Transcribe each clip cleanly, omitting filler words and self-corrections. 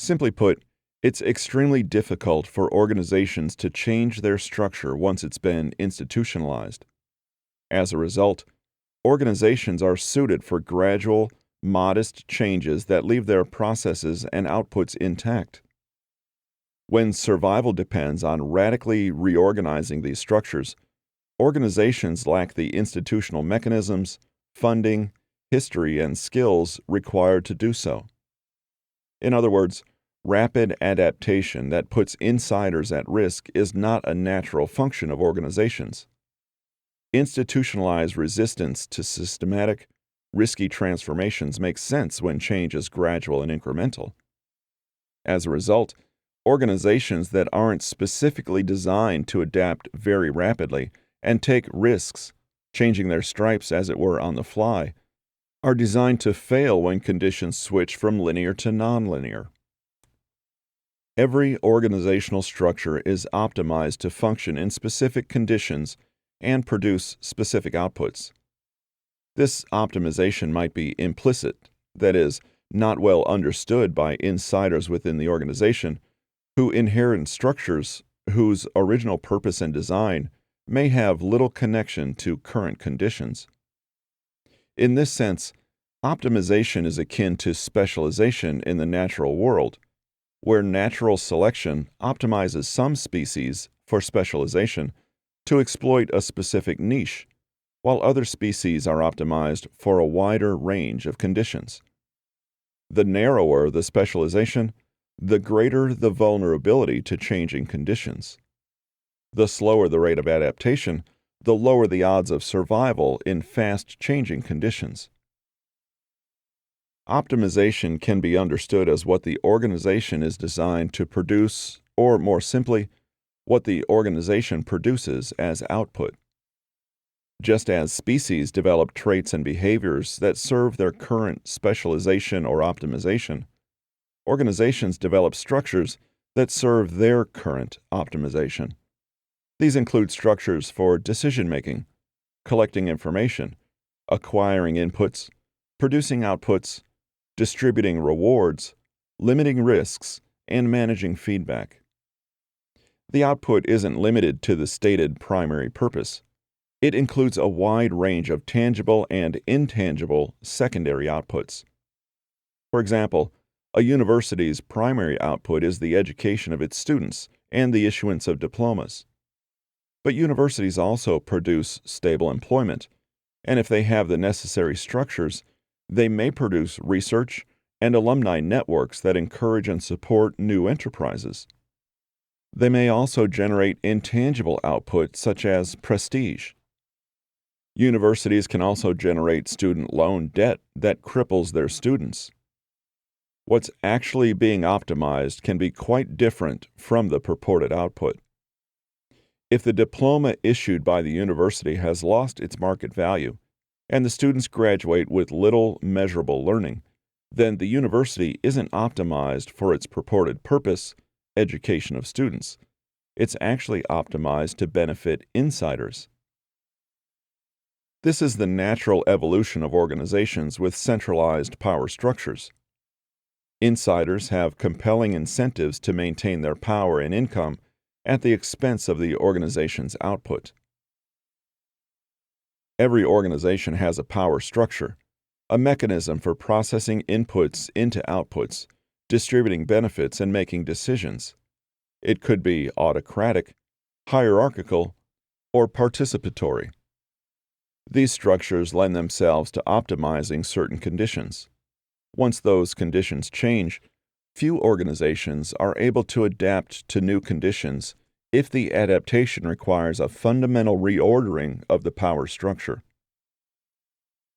Simply put, it's extremely difficult for organizations to change their structure once it's been institutionalized. As a result, organizations are suited for gradual, modest changes that leave their processes and outputs intact. When survival depends on radically reorganizing these structures, organizations lack the institutional mechanisms, funding, history, and skills required to do so. In other words, rapid adaptation that puts insiders at risk is not a natural function of organizations. Institutionalized resistance to systematic, risky transformations makes sense when change is gradual and incremental. As a result, organizations that aren't specifically designed to adapt very rapidly and take risks, changing their stripes as it were on the fly, are designed to fail when conditions switch from linear to nonlinear. Every organizational structure is optimized to function in specific conditions and produce specific outputs. This optimization might be implicit, that is, not well understood by insiders within the organization, who inherit structures whose original purpose and design may have little connection to current conditions. In this sense, optimization is akin to specialization in the natural world, where natural selection optimizes some species for specialization to exploit a specific niche, while other species are optimized for a wider range of conditions. The narrower the specialization, the greater the vulnerability to changing conditions. The slower the rate of adaptation, the lower the odds of survival in fast-changing conditions. Optimization can be understood as what the organization is designed to produce, or more simply, what the organization produces as output. Just as species develop traits and behaviors that serve their current specialization or optimization, organizations develop structures that serve their current optimization. These include structures for decision-making, collecting information, acquiring inputs, producing outputs, distributing rewards, limiting risks, and managing feedback. The output isn't limited to the stated primary purpose. It includes a wide range of tangible and intangible secondary outputs. For example, a university's primary output is the education of its students and the issuance of diplomas. But universities also produce stable employment, and if they have the necessary structures, they may produce research and alumni networks that encourage and support new enterprises. They may also generate intangible output such as prestige. Universities can also generate student loan debt that cripples their students. What's actually being optimized can be quite different from the purported output. If the diploma issued by the university has lost its market value, and the students graduate with little measurable learning, then the university isn't optimized for its purported purpose, education of students. It's actually optimized to benefit insiders. This is the natural evolution of organizations with centralized power structures. Insiders have compelling incentives to maintain their power and income at the expense of the organization's output. Every organization has a power structure, a mechanism for processing inputs into outputs, distributing benefits, and making decisions. It could be autocratic, hierarchical, or participatory. These structures lend themselves to optimizing certain conditions. Once those conditions change, few organizations are able to adapt to new conditions if the adaptation requires a fundamental reordering of the power structure.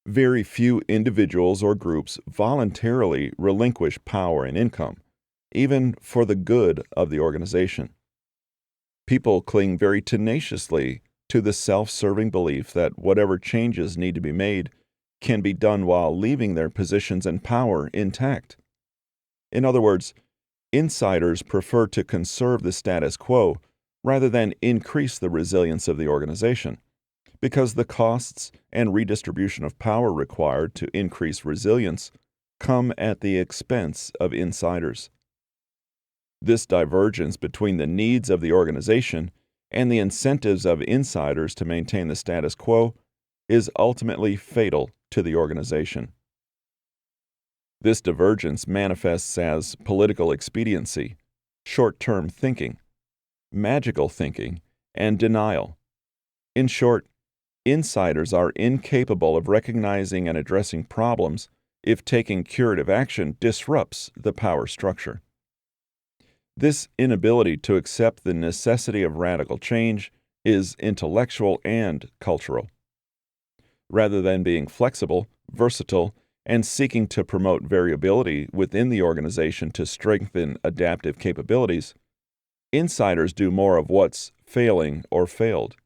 Very few individuals or groups voluntarily relinquish power and income, even for the good of the organization. People cling very tenaciously to the self-serving belief that whatever changes need to be made can be done while leaving their positions and power intact. In other words, insiders prefer to conserve the status quo rather than increase the resilience of the organization, because the costs and redistribution of power required to increase resilience come at the expense of insiders. This divergence between the needs of the organization and the incentives of insiders to maintain the status quo is ultimately fatal to the organization. This divergence manifests as political expediency, short-term thinking, magical thinking, and denial. In short, insiders are incapable of recognizing and addressing problems if taking curative action disrupts the power structure. This inability to accept the necessity of radical change is intellectual and cultural. Rather than being flexible, versatile, and seeking to promote variability within the organization to strengthen adaptive capabilities, insiders do more of what's failing or failed.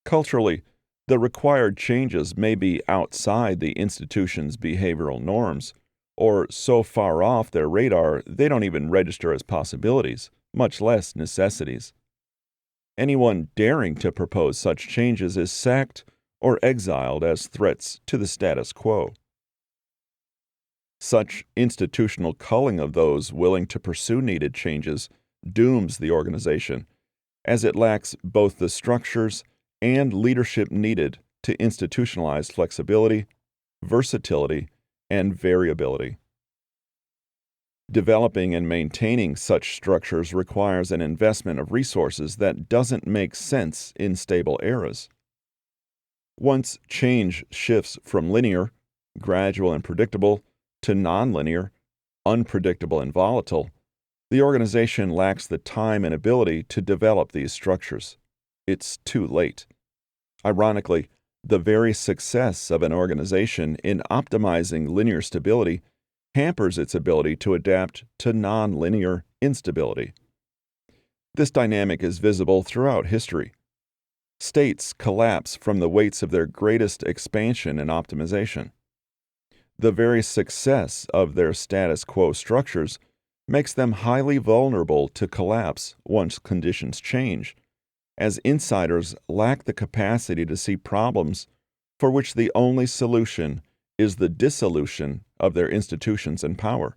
Culturally, the required changes may be outside the institution's behavioral norms, or so far off their radar they don't even register as possibilities, much less necessities. Anyone daring to propose such changes is sacked or exiled as threats to the status quo. Such institutional culling of those willing to pursue needed changes dooms the organization, as it lacks both the structures and leadership needed to institutionalize flexibility, versatility, and variability. Developing and maintaining such structures requires an investment of resources that doesn't make sense in stable eras. Once change shifts from linear, gradual and predictable, to nonlinear, unpredictable and volatile, the organization lacks the time and ability to develop these structures. It's too late. Ironically, the very success of an organization in optimizing linear stability hampers its ability to adapt to nonlinear instability. This dynamic is visible throughout history. States collapse from the weights of their greatest expansion and optimization. The very success of their status quo structures makes them highly vulnerable to collapse once conditions change, as insiders lack the capacity to see problems for which the only solution is the dissolution of their institutions and power.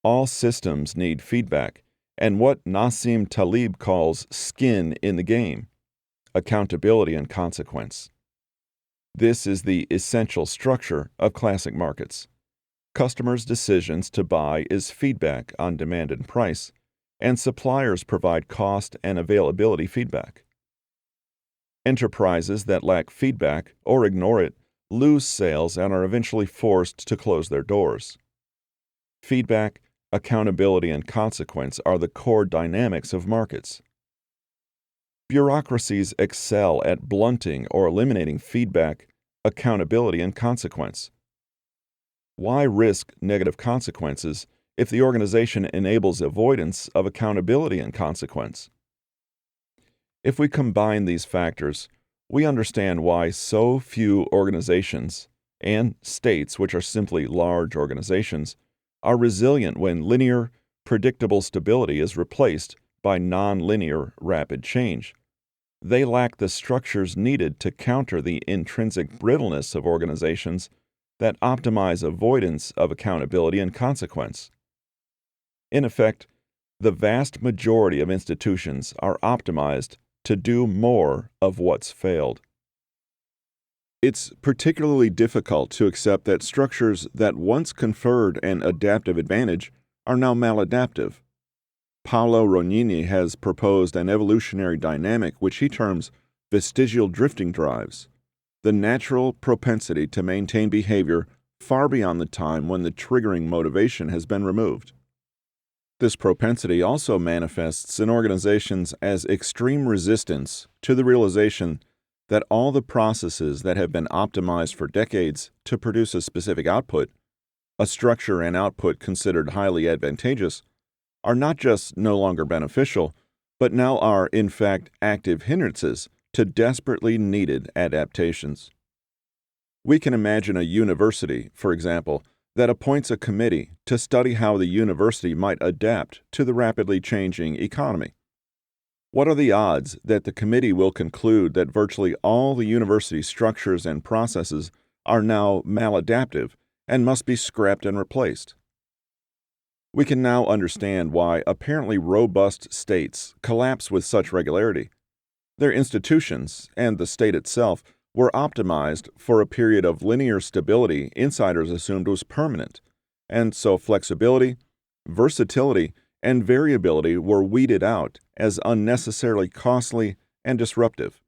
All systems need feedback, and what Nassim Taleb calls skin in the game, accountability and consequence. This is the essential structure of classic markets. Customers' decisions to buy is feedback on demand and price, and suppliers provide cost and availability feedback. Enterprises that lack feedback or ignore it lose sales and are eventually forced to close their doors. Feedback, accountability, and consequence are the core dynamics of markets. Bureaucracies excel at blunting or eliminating feedback, accountability, and consequence. Why risk negative consequences if the organization enables avoidance of accountability and consequence? If we combine these factors, we understand why so few organizations, and states which are simply large organizations, are resilient when linear, predictable stability is replaced by nonlinear, rapid change. They lack the structures needed to counter the intrinsic brittleness of organizations that optimize avoidance of accountability and consequence. In effect, the vast majority of institutions are optimized to do more of what's failed. It's particularly difficult to accept that structures that once conferred an adaptive advantage are now maladaptive. Paolo Rognini has proposed an evolutionary dynamic which he terms vestigial drifting drives, the natural propensity to maintain behavior far beyond the time when the triggering motivation has been removed. This propensity also manifests in organizations as extreme resistance to the realization that all the processes that have been optimized for decades to produce a specific output, a structure and output considered highly advantageous, are not just no longer beneficial, but now are, in fact, active hindrances to desperately needed adaptations. We can imagine a university, for example, that appoints a committee to study how the university might adapt to the rapidly changing economy. What are the odds that the committee will conclude that virtually all the university structures and processes are now maladaptive and must be scrapped and replaced? We can now understand why apparently robust states collapse with such regularity. Their institutions, and the state itself, were optimized for a period of linear stability insiders assumed was permanent, and so flexibility, versatility, and variability were weeded out as unnecessarily costly and disruptive.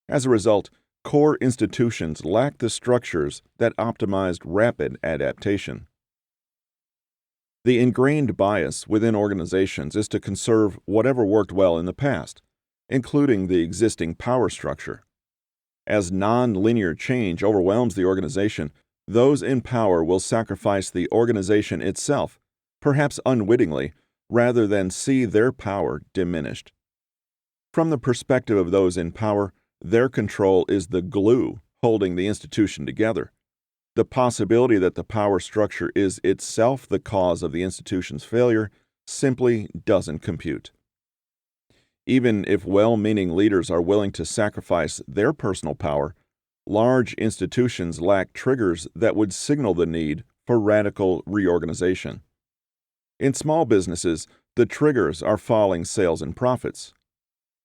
As a result, core institutions lacked the structures that optimized rapid adaptation. The ingrained bias within organizations is to conserve whatever worked well in the past, including the existing power structure. As non-linear change overwhelms the organization, those in power will sacrifice the organization itself, perhaps unwittingly, rather than see their power diminished. From the perspective of those in power, their control is the glue holding the institution together. The possibility that the power structure is itself the cause of the institution's failure simply doesn't compute. Even if well-meaning leaders are willing to sacrifice their personal power, large institutions lack triggers that would signal the need for radical reorganization. In small businesses, the triggers are falling sales and profits.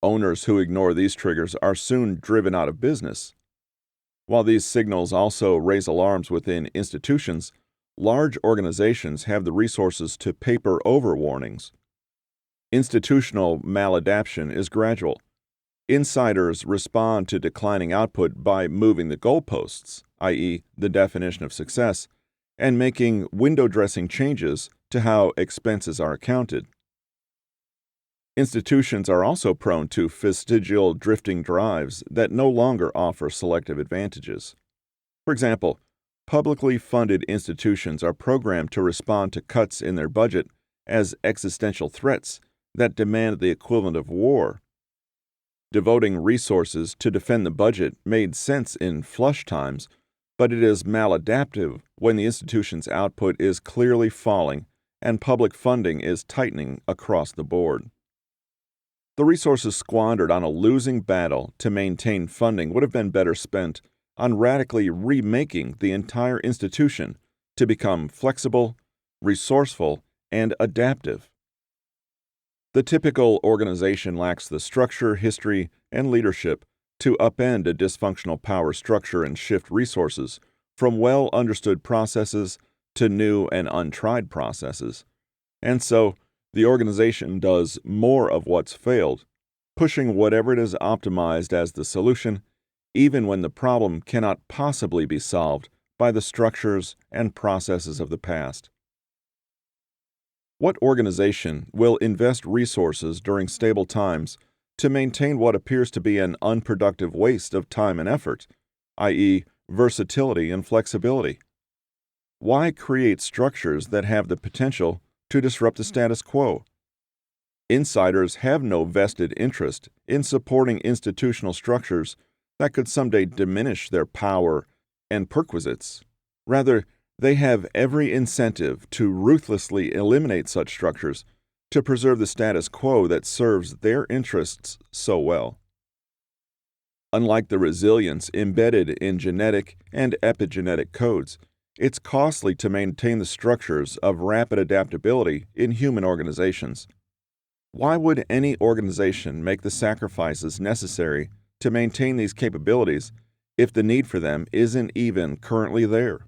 Owners who ignore these triggers are soon driven out of business. While these signals also raise alarms within institutions, large organizations have the resources to paper over warnings. Institutional maladaptation is gradual. Insiders respond to declining output by moving the goalposts, i.e., the definition of success, and making window-dressing changes to how expenses are accounted. Institutions are also prone to vestigial drifting drives that no longer offer selective advantages. For example, publicly funded institutions are programmed to respond to cuts in their budget as existential threats that demand the equivalent of war. Devoting resources to defend the budget made sense in flush times, but it is maladaptive when the institution's output is clearly falling and public funding is tightening across the board. The resources squandered on a losing battle to maintain funding would have been better spent on radically remaking the entire institution to become flexible, resourceful, and adaptive. The typical organization lacks the structure, history, and leadership to upend a dysfunctional power structure and shift resources from well-understood processes to new and untried processes. And so, the organization does more of what's failed, pushing whatever it is optimized as the solution, even when the problem cannot possibly be solved by the structures and processes of the past. What organization will invest resources during stable times to maintain what appears to be an unproductive waste of time and effort, i.e., versatility and flexibility? Why create structures that have the potential to disrupt the status quo? Insiders have no vested interest in supporting institutional structures that could someday diminish their power and perquisites. Rather, they have every incentive to ruthlessly eliminate such structures to preserve the status quo that serves their interests so well. Unlike the resilience embedded in genetic and epigenetic codes, it's costly to maintain the structures of rapid adaptability in human organizations. Why would any organization make the sacrifices necessary to maintain these capabilities if the need for them isn't even currently there?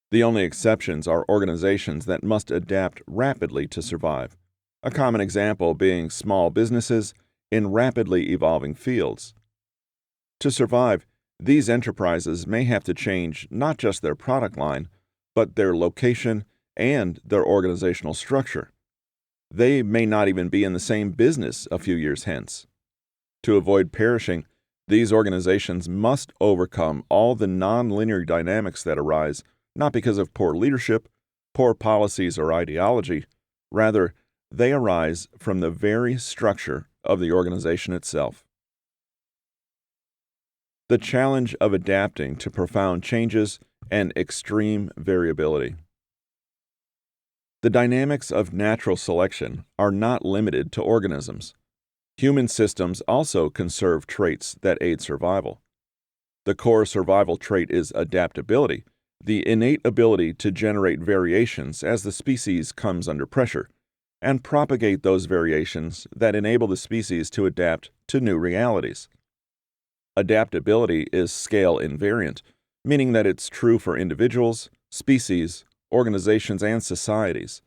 The only exceptions are organizations that must adapt rapidly to survive, a common example being small businesses in rapidly evolving fields. To survive, these enterprises may have to change not just their product line, but their location and their organizational structure. They may not even be in the same business a few years hence. To avoid perishing, these organizations must overcome all the nonlinear dynamics that arise, not because of poor leadership, poor policies, or ideology. Rather, they arise from the very structure of the organization itself. The challenge of adapting to profound changes and extreme variability. The dynamics of natural selection are not limited to organisms. Human systems also conserve traits that aid survival. The core survival trait is adaptability, the innate ability to generate variations as the species comes under pressure, and propagate those variations that enable the species to adapt to new realities. Adaptability is scale invariant, meaning that it's true for individuals, species, organizations, and societies.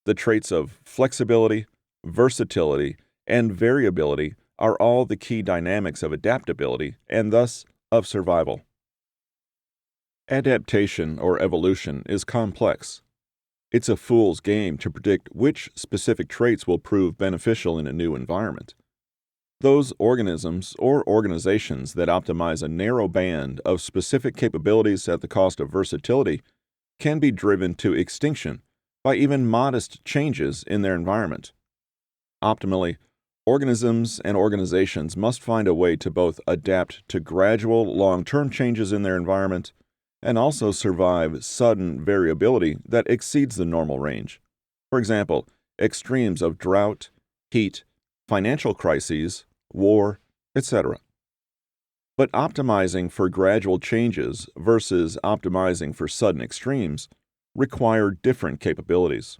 The traits of flexibility, versatility, and variability are all the key dynamics of adaptability and thus of survival. Adaptation or evolution is complex. It's a fool's game to predict which specific traits will prove beneficial in a new environment. Those organisms or organizations that optimize a narrow band of specific capabilities at the cost of versatility can be driven to extinction by even modest changes in their environment. Optimally, organisms and organizations must find a way to both adapt to gradual long-term changes in their environment and also survive sudden variability that exceeds the normal range. For example, extremes of drought, heat, financial crises, war, etc. But optimizing for gradual changes versus optimizing for sudden extremes require different capabilities.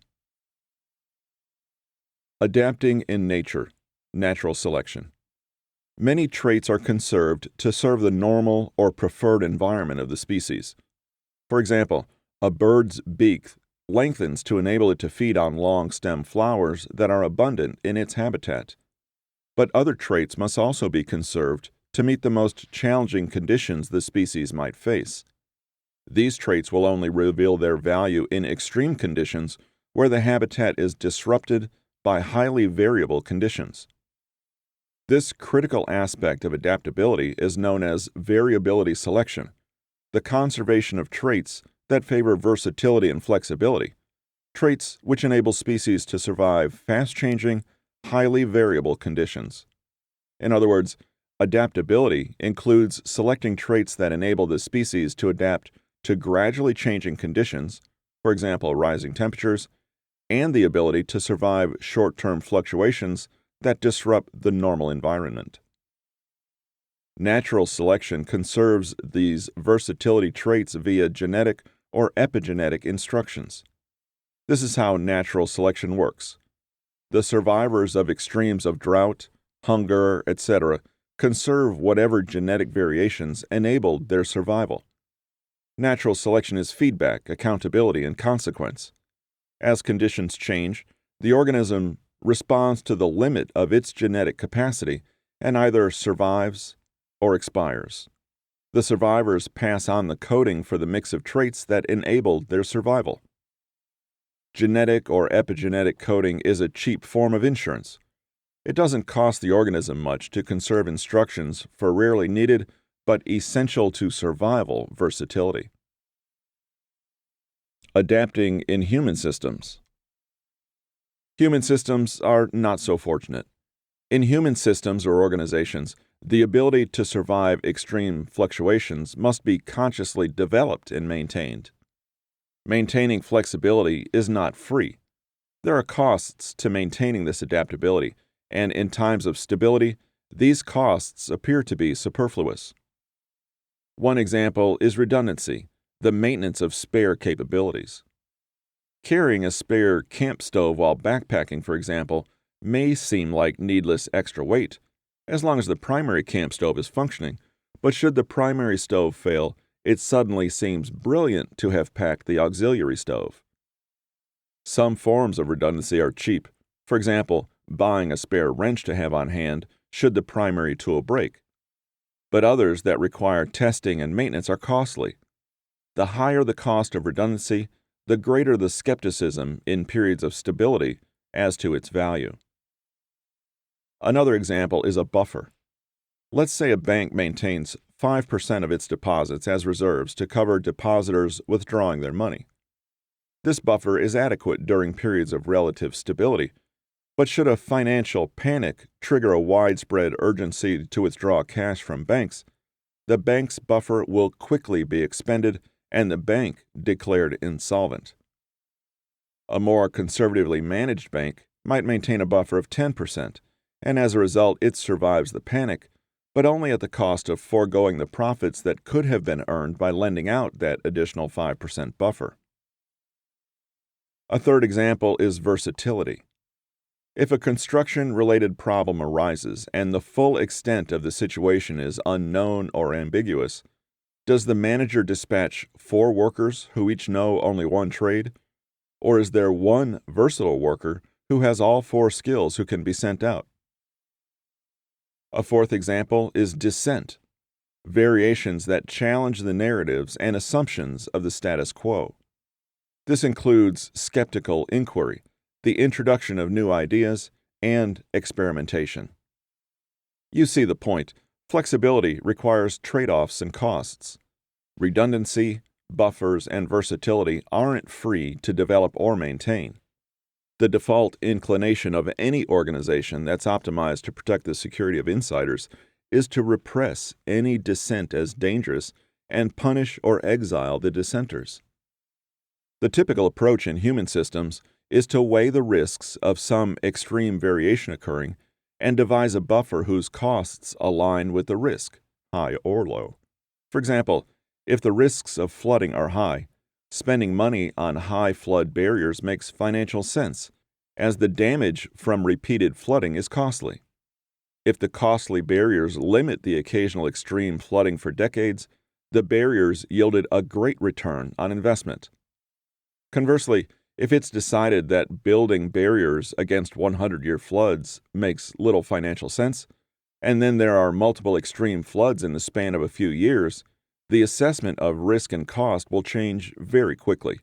Adapting in nature, natural selection. Many traits are conserved to serve the normal or preferred environment of the species. For example, a bird's beak lengthens to enable it to feed on long stem flowers that are abundant in its habitat. But other traits must also be conserved to meet the most challenging conditions the species might face. These traits will only reveal their value in extreme conditions where the habitat is disrupted by highly variable conditions. This critical aspect of adaptability is known as variability selection, the conservation of traits that favor versatility and flexibility, traits which enable species to survive fast-changing, highly variable conditions. In other words, adaptability includes selecting traits that enable the species to adapt to gradually changing conditions, for example, rising temperatures, and the ability to survive short-term fluctuations that disrupt the normal environment. Natural selection conserves these versatility traits via genetic or epigenetic instructions. This is how natural selection works. The survivors of extremes of drought, hunger, etc. conserve whatever genetic variations enabled their survival. Natural selection is feedback, accountability, and consequence. As conditions change, the organism responds to the limit of its genetic capacity and either survives or expires. The survivors pass on the coding for the mix of traits that enabled their survival. Genetic or epigenetic coding is a cheap form of insurance. It doesn't cost the organism much to conserve instructions for rarely needed but essential to survival versatility. Adapting in human systems. Human systems are not so fortunate. In human systems or organizations, the ability to survive extreme fluctuations must be consciously developed and maintained. Maintaining flexibility is not free. There are costs to maintaining this adaptability, and in times of stability, these costs appear to be superfluous. One example is redundancy, the maintenance of spare capabilities. Carrying a spare camp stove while backpacking, for example, may seem like needless extra weight, as long as the primary camp stove is functioning, but should the primary stove fail, it suddenly seems brilliant to have packed the auxiliary stove. Some forms of redundancy are cheap, for example, buying a spare wrench to have on hand should the primary tool break. But others that require testing and maintenance are costly. The higher the cost of redundancy, the greater the skepticism in periods of stability as to its value. Another example is a buffer. Let's say a bank maintains 5% of its deposits as reserves to cover depositors withdrawing their money. This buffer is adequate during periods of relative stability, but should a financial panic trigger a widespread urgency to withdraw cash from banks, the bank's buffer will quickly be expended and the bank declared insolvent. A more conservatively managed bank might maintain a buffer of 10%, and as a result it survives the panic, but only at the cost of foregoing the profits that could have been earned by lending out that additional 5% buffer. A third example is versatility. If a construction-related problem arises and the full extent of the situation is unknown or ambiguous, does the manager dispatch 4 workers who each know only one trade? Or is there one versatile worker who has all 4 skills who can be sent out? A fourth example is dissent, variations that challenge the narratives and assumptions of the status quo. This includes skeptical inquiry, the introduction of new ideas, and experimentation. You see the point. Flexibility requires trade-offs and costs. Redundancy, buffers, and versatility aren't free to develop or maintain. The default inclination of any organization that's optimized to protect the security of insiders is to repress any dissent as dangerous and punish or exile the dissenters. The typical approach in human systems is to weigh the risks of some extreme variation occurring and devise a buffer whose costs align with the risk, high or low. For example, if the risks of flooding are high, spending money on high flood barriers makes financial sense, as the damage from repeated flooding is costly. If the costly barriers limit the occasional extreme flooding for decades, the barriers yielded a great return on investment. Conversely, if it's decided that building barriers against 100-year floods makes little financial sense, and then there are multiple extreme floods in the span of a few years, the assessment of risk and cost will change very quickly.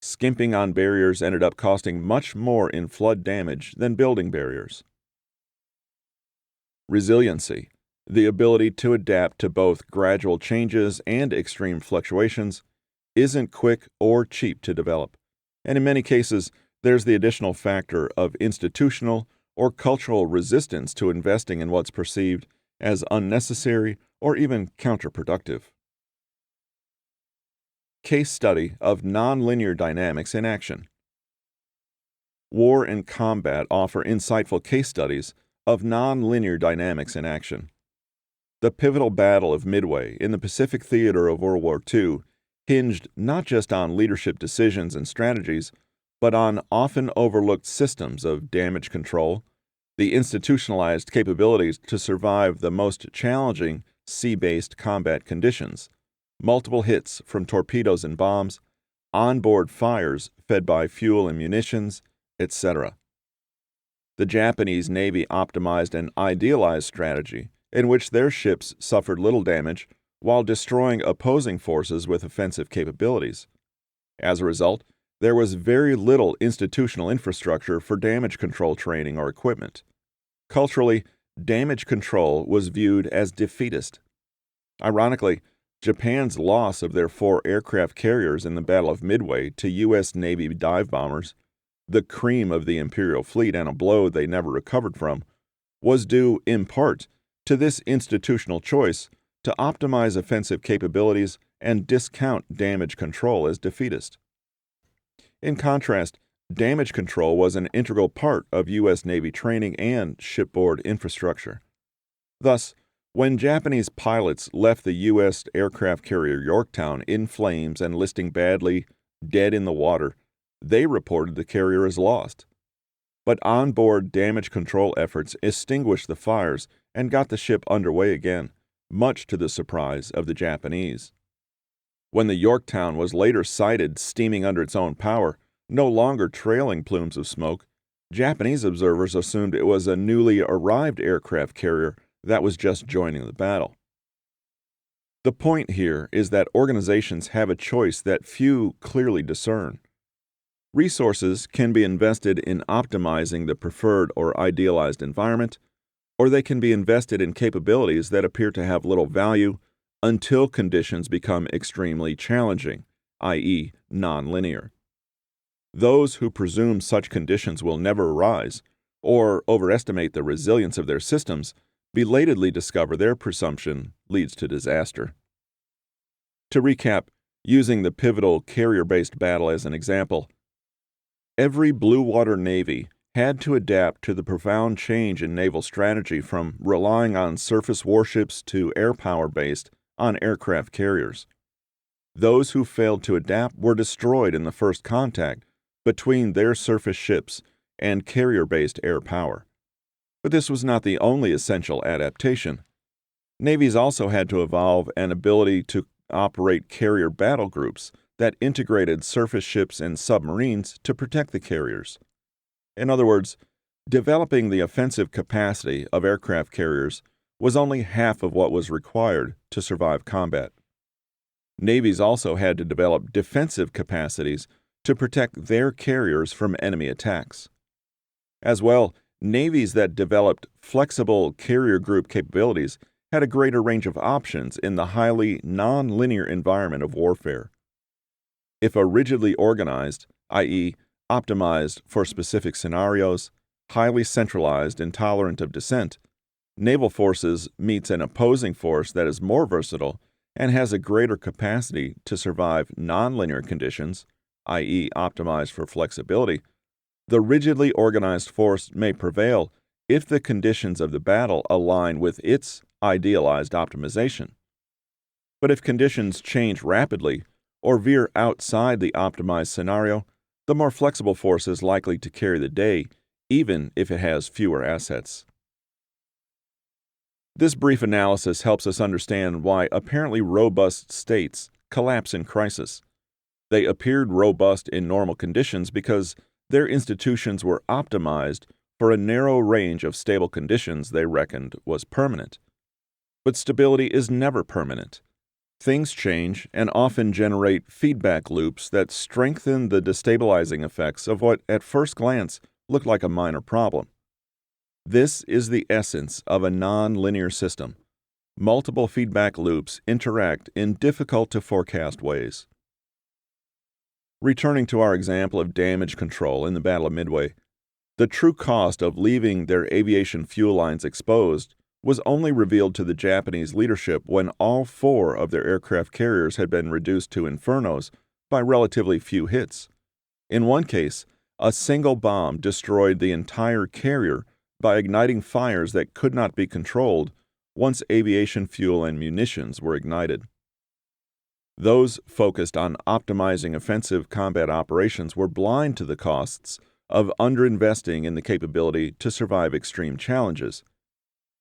Skimping on barriers ended up costing much more in flood damage than building barriers. Resiliency, the ability to adapt to both gradual changes and extreme fluctuations, isn't quick or cheap to develop, and in many cases, there's the additional factor of institutional or cultural resistance to investing in what's perceived as unnecessary or even counterproductive. Case study of nonlinear dynamics in action. War and combat offer insightful case studies of nonlinear dynamics in action. The pivotal Battle of Midway in the Pacific theater of World War II hinged not just on leadership decisions and strategies, but on often overlooked systems of damage control, the institutionalized capabilities to survive the most challenging sea-based combat conditions, multiple hits from torpedoes and bombs, onboard fires fed by fuel and munitions, etc. The Japanese Navy optimized an idealized strategy in which their ships suffered little damage while destroying opposing forces with offensive capabilities. As a result, there was very little institutional infrastructure for damage control training or equipment. Culturally, damage control was viewed as defeatist. Ironically, Japan's loss of their 4 aircraft carriers in the Battle of Midway to U.S. Navy dive bombers, the cream of the Imperial fleet and a blow they never recovered from, was due, in part, to this institutional choice to optimize offensive capabilities and discount damage control as defeatist. In contrast, damage control was an integral part of U.S. Navy training and shipboard infrastructure. Thus, when Japanese pilots left the U.S. aircraft carrier Yorktown in flames and listing badly, dead in the water, they reported the carrier as lost. But onboard damage control efforts extinguished the fires and got the ship underway again, much to the surprise of the Japanese. When the Yorktown was later sighted steaming under its own power, no longer trailing plumes of smoke, Japanese observers assumed it was a newly arrived aircraft carrier that was just joining the battle. The point here is that organizations have a choice that few clearly discern. Resources can be invested in optimizing the preferred or idealized environment, or they can be invested in capabilities that appear to have little value until conditions become extremely challenging, i.e., nonlinear. Those who presume such conditions will never arise, or overestimate the resilience of their systems, belatedly discover their presumption leads to disaster. To recap, using the pivotal carrier-based battle as an example, every blue water navy had to adapt to the profound change in naval strategy from relying on surface warships to air power based on aircraft carriers. Those who failed to adapt were destroyed in the first contact between their surface ships and carrier-based air power. But this was not the only essential adaptation. Navies also had to evolve an ability to operate carrier battle groups that integrated surface ships and submarines to protect the carriers. In other words, developing the offensive capacity of aircraft carriers was only half of what was required to survive combat. Navies also had to develop defensive capacities to protect their carriers from enemy attacks. As well, navies that developed flexible carrier group capabilities had a greater range of options in the highly non-linear environment of warfare. If a rigidly organized, i.e., optimized for specific scenarios, highly centralized and tolerant of dissent, naval forces meets an opposing force that is more versatile and has a greater capacity to survive nonlinear conditions, i.e., optimized for flexibility, the rigidly organized force may prevail if the conditions of the battle align with its idealized optimization. But if conditions change rapidly or veer outside the optimized scenario, the more flexible force is likely to carry the day, even if it has fewer assets. This brief analysis helps us understand why apparently robust states collapse in crisis. They appeared robust in normal conditions because their institutions were optimized for a narrow range of stable conditions they reckoned was permanent. But stability is never permanent. Things change and often generate feedback loops that strengthen the destabilizing effects of what at first glance looked like a minor problem. This is the essence of a non-linear system. Multiple feedback loops interact in difficult-to-forecast ways. Returning to our example of damage control in the Battle of Midway, the true cost of leaving their aviation fuel lines exposed was only revealed to the Japanese leadership when all 4 of their aircraft carriers had been reduced to infernos by relatively few hits. In one case, a single bomb destroyed the entire carrier by igniting fires that could not be controlled once aviation fuel and munitions were ignited. Those focused on optimizing offensive combat operations were blind to the costs of underinvesting in the capability to survive extreme challenges.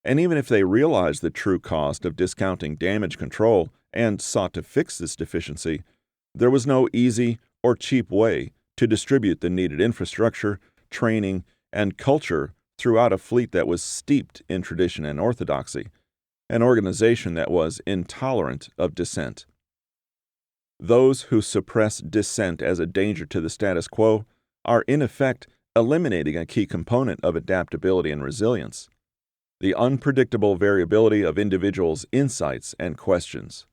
And even if they realized the true cost of discounting damage control and sought to fix this deficiency, there was no easy or cheap way to distribute the needed infrastructure, training, and culture throughout a fleet that was steeped in tradition and orthodoxy, an organization that was intolerant of dissent. Those who suppress dissent as a danger to the status quo are in effect eliminating a key component of adaptability and resilience: the unpredictable variability of individuals' insights and questions.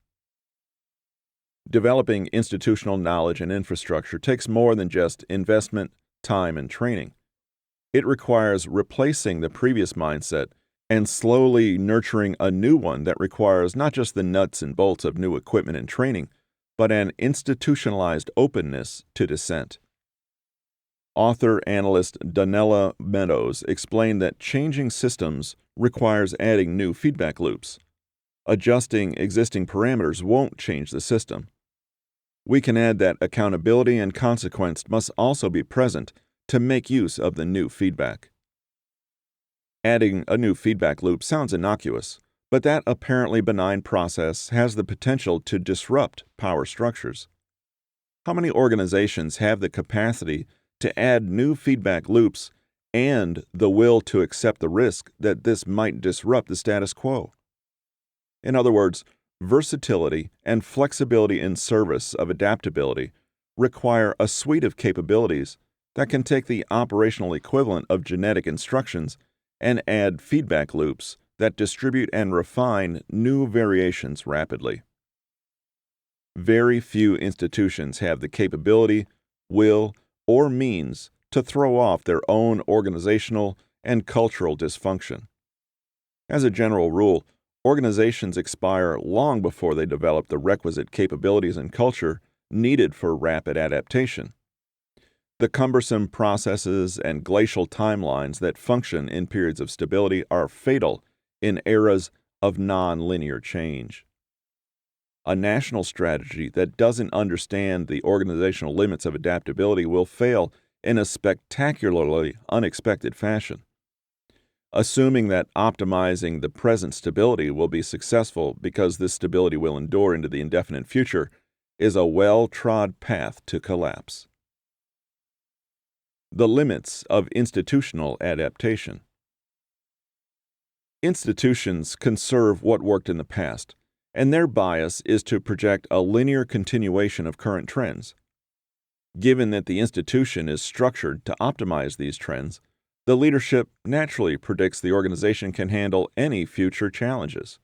Developing institutional knowledge and infrastructure takes more than just investment, time, and training. It requires replacing the previous mindset and slowly nurturing a new one that requires not just the nuts and bolts of new equipment and training, but an institutionalized openness to dissent. Author-analyst Donella Meadows explained that changing systems requires adding new feedback loops. Adjusting existing parameters won't change the system. We can add that accountability and consequence must also be present to make use of the new feedback. Adding a new feedback loop sounds innocuous, but that apparently benign process has the potential to disrupt power structures. How many organizations have the capacity to add new feedback loops and the will to accept the risk that this might disrupt the status quo? In other words, versatility and flexibility in service of adaptability require a suite of capabilities that can take the operational equivalent of genetic instructions and add feedback loops that distribute and refine new variations rapidly. Very few institutions have the capability, will, or means to throw off their own organizational and cultural dysfunction. As a general rule, organizations expire long before they develop the requisite capabilities and culture needed for rapid adaptation. The cumbersome processes and glacial timelines that function in periods of stability are fatal in eras of non-linear change. A national strategy that doesn't understand the organizational limits of adaptability will fail in a spectacularly unexpected fashion. Assuming that optimizing the present stability will be successful because this stability will endure into the indefinite future is a well-trod path to collapse. The limits of institutional adaptation. Institutions conserve what worked in the past, and their bias is to project a linear continuation of current trends. Given that the institution is structured to optimize these trends, the leadership naturally predicts the organization can handle any future challenges.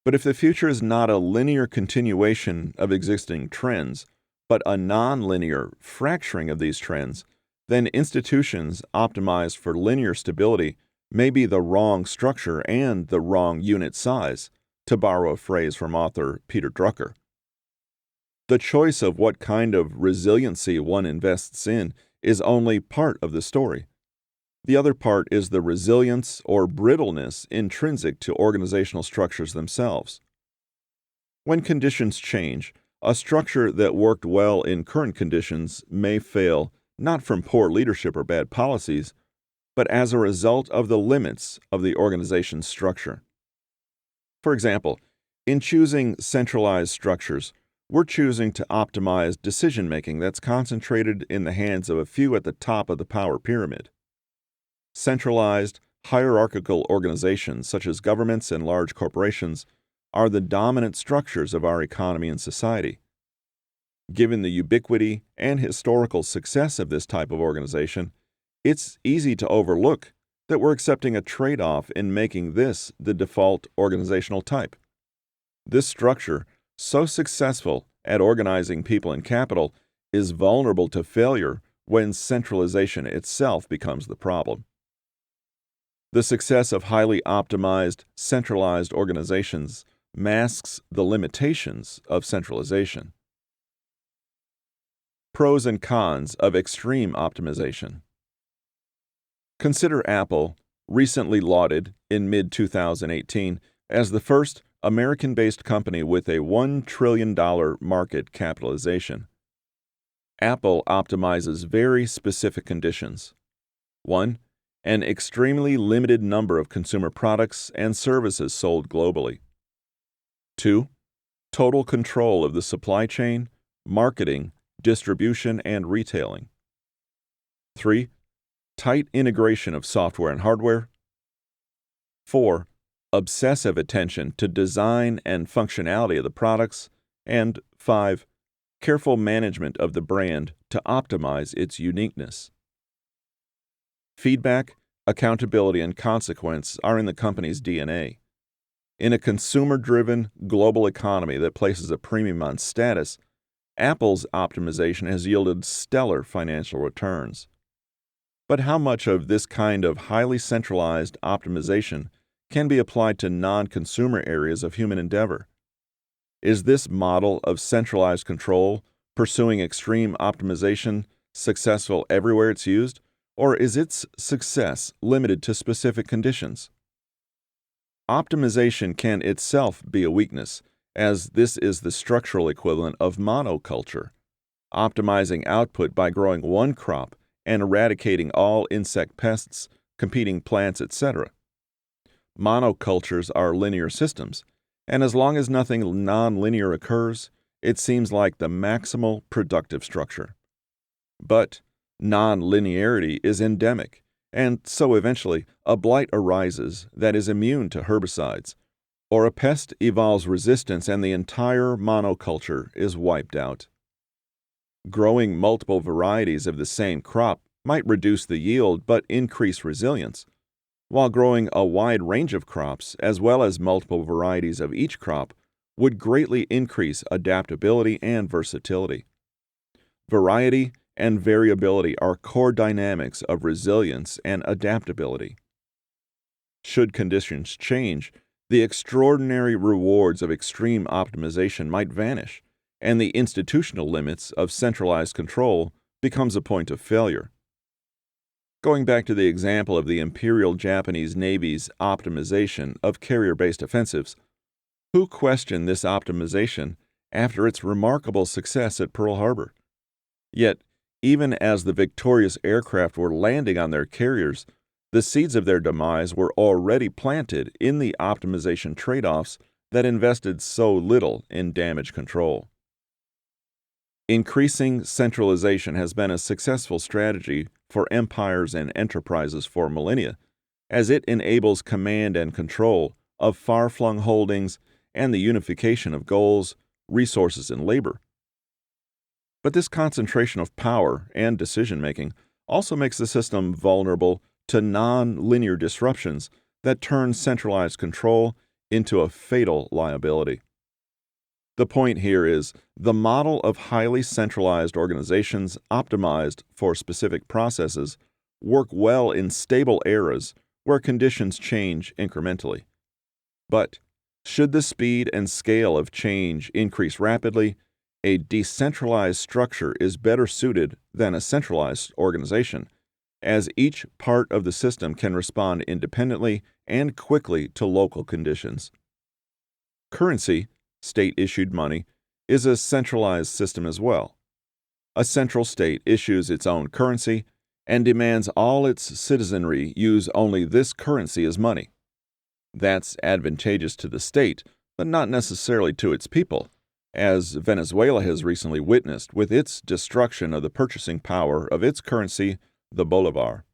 But if the future is not a linear continuation of existing trends, but a nonlinear fracturing of these trends, then institutions optimized for linear stability may be the wrong structure and the wrong unit size, to borrow a phrase from author Peter Drucker. The choice of what kind of resiliency one invests in is only part of the story. The other part is the resilience or brittleness intrinsic to organizational structures themselves. When conditions change, a structure that worked well in current conditions may fail not from poor leadership or bad policies, but as a result of the limits of the organization's structure. For example, in choosing centralized structures, we're choosing to optimize decision-making that's concentrated in the hands of a few at the top of the power pyramid. Centralized, hierarchical organizations such as governments and large corporations are the dominant structures of our economy and society. Given the ubiquity and historical success of this type of organization, it's easy to overlook that we're accepting a trade-off in making this the default organizational type. This structure, so successful at organizing people and capital, is vulnerable to failure when centralization itself becomes the problem. The success of highly optimized, centralized organizations masks the limitations of centralization. Pros and cons of extreme optimization. Consider Apple, recently lauded in mid-2018 as the first American-based company with a $1 trillion market capitalization. Apple optimizes very specific conditions. 1. An extremely limited number of consumer products and services sold globally. 2. Total control of the supply chain, marketing, distribution, and retailing. 3. Tight integration of software and hardware. 4. Obsessive attention to design and functionality of the products. And 5. Careful management of the brand to optimize its uniqueness. Feedback, accountability, and consequence are in the company's DNA. In a consumer-driven global economy that places a premium on status, Apple's optimization has yielded stellar financial returns. But how much of this kind of highly centralized optimization can be applied to non-consumer areas of human endeavor? Is this model of centralized control, pursuing extreme optimization, successful everywhere it's used, or is its success limited to specific conditions? Optimization can itself be a weakness, as this is the structural equivalent of monoculture, optimizing output by growing one crop and eradicating all insect pests, competing plants, etc. Monocultures are linear systems, and as long as nothing nonlinear occurs, it seems like the maximal productive structure. But nonlinearity is endemic, and so eventually a blight arises that is immune to herbicides, or a pest evolves resistance and the entire monoculture is wiped out. Growing multiple varieties of the same crop might reduce the yield but increase resilience, while growing a wide range of crops as well as multiple varieties of each crop would greatly increase adaptability and versatility. Variety and variability are core dynamics of resilience and adaptability. Should conditions change, the extraordinary rewards of extreme optimization might vanish, and the institutional limits of centralized control becomes a point of failure. Going back to the example of the Imperial Japanese Navy's optimization of carrier-based offensives, who questioned this optimization after its remarkable success at Pearl Harbor? Yet, even as the victorious aircraft were landing on their carriers, the seeds of their demise were already planted in the optimization trade-offs that invested so little in damage control. Increasing centralization has been a successful strategy for empires and enterprises for millennia, as it enables command and control of far-flung holdings and the unification of goals, resources, and labor. But this concentration of power and decision-making also makes the system vulnerable to non-linear disruptions that turn centralized control into a fatal liability. The point here is the model of highly centralized organizations optimized for specific processes work well in stable eras where conditions change incrementally. But should the speed and scale of change increase rapidly, a decentralized structure is better suited than a centralized organization, as each part of the system can respond independently and quickly to local conditions. Currency, state-issued money, is a centralized system as well. A central state issues its own currency and demands all its citizenry use only this currency as money. That's advantageous to the state, but not necessarily to its people, as Venezuela has recently witnessed with its destruction of the purchasing power of its currency, the bolivar.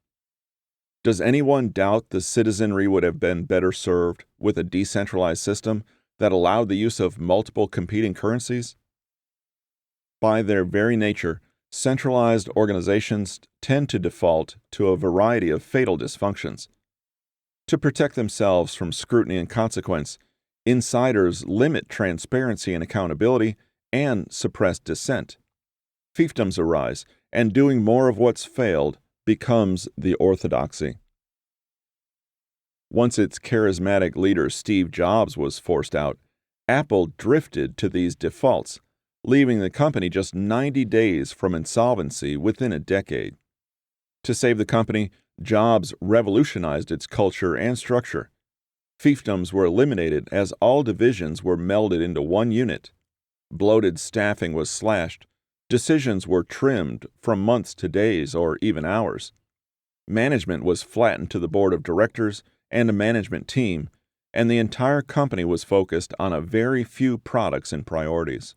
Does anyone doubt the citizenry would have been better served with a decentralized system that allowed the use of multiple competing currencies? By their very nature, centralized organizations tend to default to a variety of fatal dysfunctions. To protect themselves from scrutiny and consequence, insiders limit transparency and accountability and suppress dissent. Fiefdoms arise, and doing more of what's failed becomes the orthodoxy. Once its charismatic leader Steve Jobs was forced out, Apple drifted to these defaults, leaving the company just 90 days from insolvency within a decade. To save the company, Jobs revolutionized its culture and structure. Fiefdoms were eliminated as all divisions were melded into one unit. Bloated staffing was slashed. Decisions were trimmed from months to days or even hours. Management was flattened to the board of directors and a management team, and the entire company was focused on a very few products and priorities.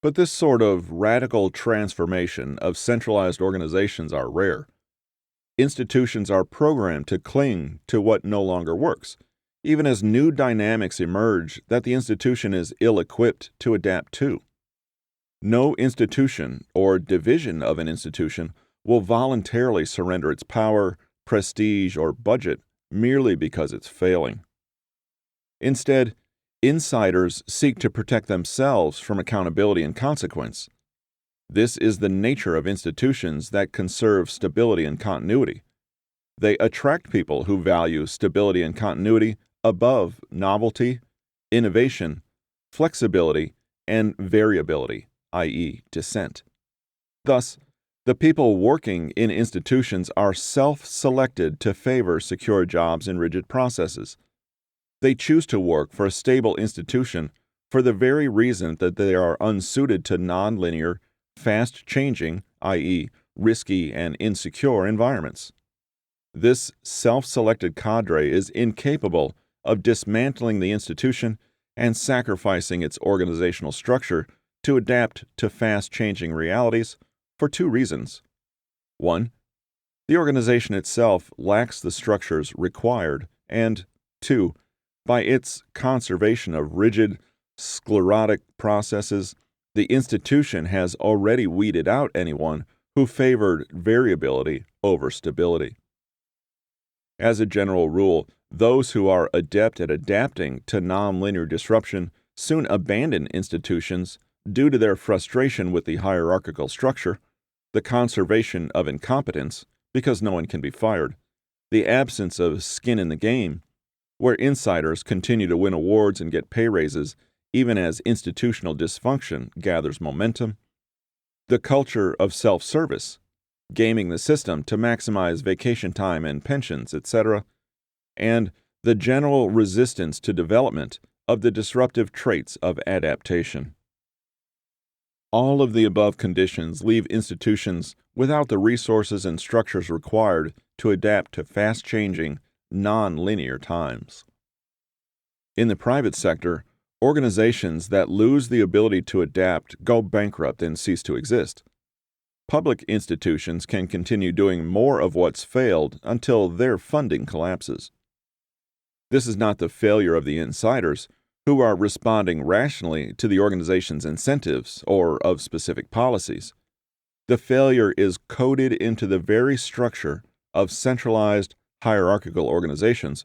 But this sort of radical transformation of centralized organizations are rare. Institutions are programmed to cling to what no longer works, even as new dynamics emerge that the institution is ill-equipped to adapt to. No institution or division of an institution will voluntarily surrender its power, prestige, or budget merely because it's failing. Instead, insiders seek to protect themselves from accountability and consequence. This is the nature of institutions that conserve stability and continuity. They attract people who value stability and continuity above novelty, innovation, flexibility, and variability, i.e., dissent. Thus, the people working in institutions are self-selected to favor secure jobs and rigid processes. They choose to work for a stable institution for the very reason that they are unsuited to nonlinear, fast-changing, i.e., risky and insecure environments. This self-selected cadre is incapable of dismantling the institution and sacrificing its organizational structure to adapt to fast-changing realities for two reasons. One, the organization itself lacks the structures required, and two, by its conservation of rigid, sclerotic processes, the institution has already weeded out anyone who favored variability over stability. As a general rule, those who are adept at adapting to nonlinear disruption soon abandon institutions due to their frustration with the hierarchical structure, the conservation of incompetence, because no one can be fired, the absence of skin in the game, where insiders continue to win awards and get pay raises even as institutional dysfunction gathers momentum, the culture of self-service, gaming the system to maximize vacation time and pensions, etc., and the general resistance to development of the disruptive traits of adaptation. All of the above conditions leave institutions without the resources and structures required to adapt to fast-changing, non-linear times. In the private sector, organizations that lose the ability to adapt go bankrupt and cease to exist. Public institutions can continue doing more of what's failed until their funding collapses. This is not the failure of the insiders, who are responding rationally to the organization's incentives or of specific policies. The failure is coded into the very structure of centralized, hierarchical organizations,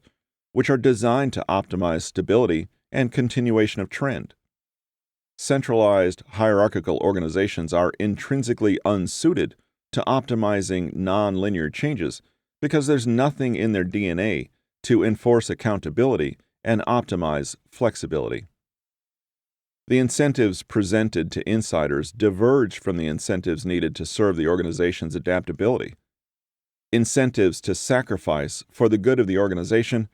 which are designed to optimize stability and continuation of trend. Centralized, hierarchical organizations are intrinsically unsuited to optimizing nonlinear changes because there's nothing in their DNA to enforce accountability and optimize flexibility. The incentives presented to insiders diverge from the incentives needed to serve the organization's adaptability. Incentives to sacrifice for the good of the organization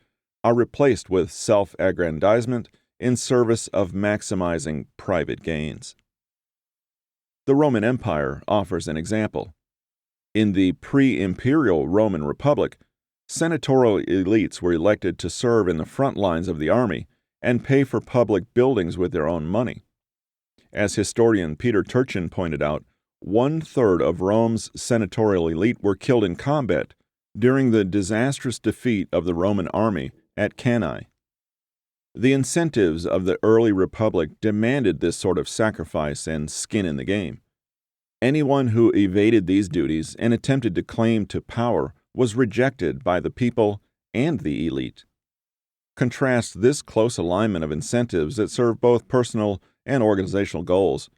are replaced with self-aggrandizement in service of maximizing private gains. The Roman Empire offers an example. In the pre-imperial Roman Republic, senatorial elites were elected to serve in the front lines of the army and pay for public buildings with their own money. As historian Peter Turchin pointed out, 1/3 of Rome's senatorial elite were killed in combat during the disastrous defeat of the Roman army at Cannae. The incentives of the early republic demanded this sort of sacrifice and skin in the game. Anyone who evaded these duties and attempted to claim to power was rejected by the people and the elite. Contrast this close alignment of incentives that serve both personal and organizational goals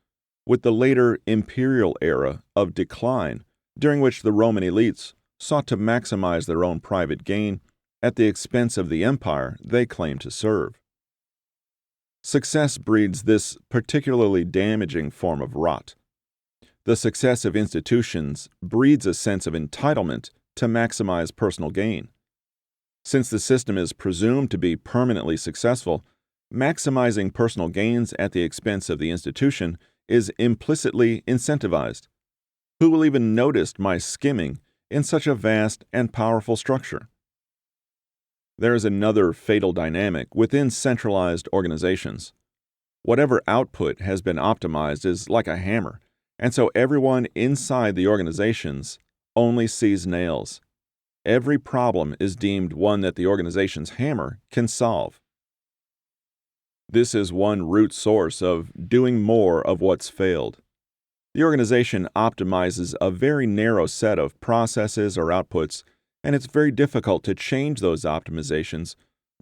with the later imperial era of decline, during which the Roman elites sought to maximize their own private gain at the expense of the empire they claimed to serve. Success breeds this particularly damaging form of rot. The success of institutions breeds a sense of entitlement to maximize personal gain. Since the system is presumed to be permanently successful, maximizing personal gains at the expense of the institution is implicitly incentivized. Who will even notice my skimming in such a vast and powerful structure? There is another fatal dynamic within centralized organizations. Whatever output has been optimized is like a hammer, and so everyone inside the organizations only sees nails. Every problem is deemed one that the organization's hammer can solve. This is one root source of doing more of what's failed. The organization optimizes a very narrow set of processes or outputs, and it's very difficult to change those optimizations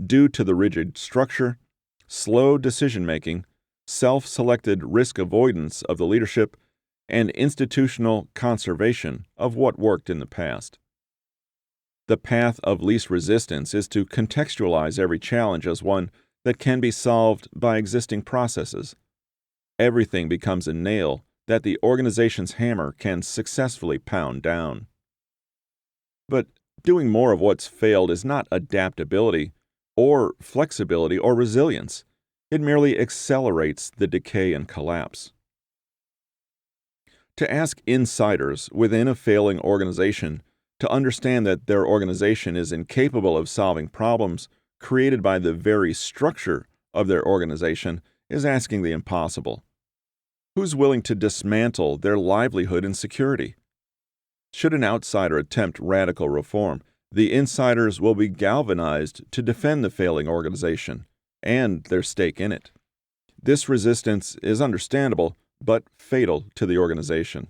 due to the rigid structure, slow decision-making, self-selected risk avoidance of the leadership, and institutional conservation of what worked in the past. The path of least resistance is to contextualize every challenge as one that can be solved by existing processes. Everything becomes a nail that the organization's hammer can successfully pound down. But doing more of what's failed is not adaptability or flexibility or resilience. It merely accelerates the decay and collapse. To ask insiders within a failing organization to understand that their organization is incapable of solving problems created by the very structure of their organization is asking the impossible. Who's willing to dismantle their livelihood and security? Should an outsider attempt radical reform, the insiders will be galvanized to defend the failing organization and their stake in it. This resistance is understandable, but fatal to the organization.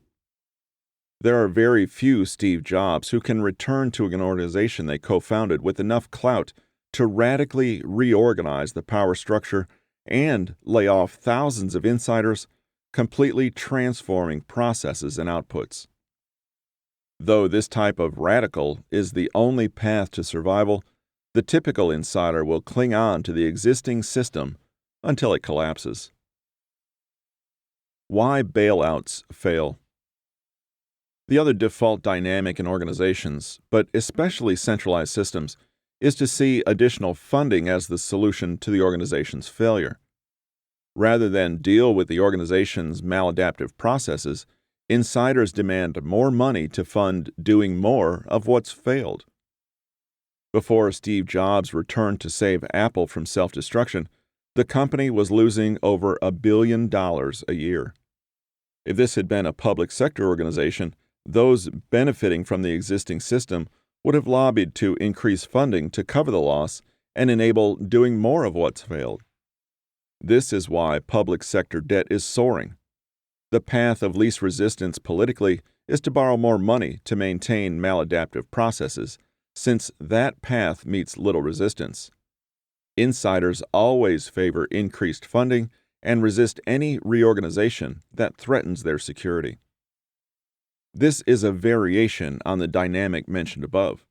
There are very few Steve Jobs who can return to an organization they co-founded with enough clout to radically reorganize the power structure and lay off thousands of insiders, completely transforming processes and outputs. Though this type of radical is the only path to survival, the typical insider will cling on to the existing system until it collapses. Why bailouts fail. The other default dynamic in organizations, but especially centralized systems, is to see additional funding as the solution to the organization's failure. Rather than deal with the organization's maladaptive processes, insiders demand more money to fund doing more of what's failed. Before Steve Jobs returned to save Apple from self-destruction, the company was losing over $1 billion a year. If this had been a public sector organization, those benefiting from the existing system would have lobbied to increase funding to cover the loss and enable doing more of what's failed. This is why public sector debt is soaring. The path of least resistance politically is to borrow more money to maintain maladaptive processes, since that path meets little resistance. Insiders always favor increased funding and resist any reorganization that threatens their security. This is a variation on the dynamic mentioned above.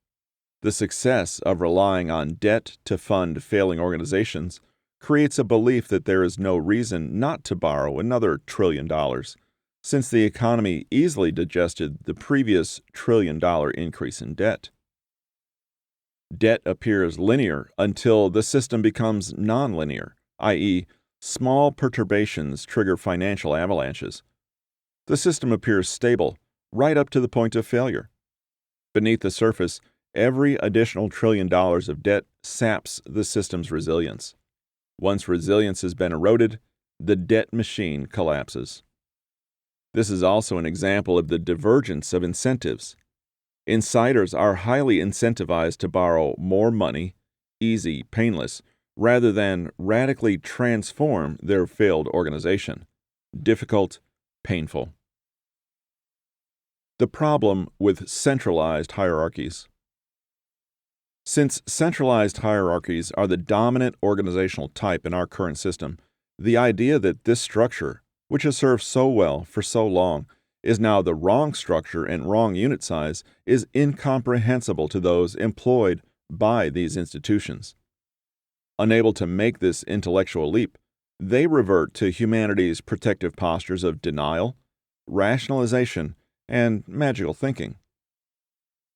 The success of relying on debt to fund failing organizations creates a belief that there is no reason not to borrow another $1 trillion, since the economy easily digested the previous $1 trillion increase in debt. Debt appears linear until the system becomes nonlinear, i.e., small perturbations trigger financial avalanches. The system appears stable right up to the point of failure. Beneath the surface, every additional $1 trillion of debt saps the system's resilience. Once resilience has been eroded, the debt machine collapses. This is also an example of the divergence of incentives. Insiders are highly incentivized to borrow more money, easy, painless, rather than radically transform their failed organization. Difficult, painful. The problem with centralized hierarchies. Since centralized hierarchies are the dominant organizational type in our current system, the idea that this structure, which has served so well for so long, is now the wrong structure and wrong unit size is incomprehensible to those employed by these institutions. Unable to make this intellectual leap, they revert to humanity's protective postures of denial, rationalization, and magical thinking.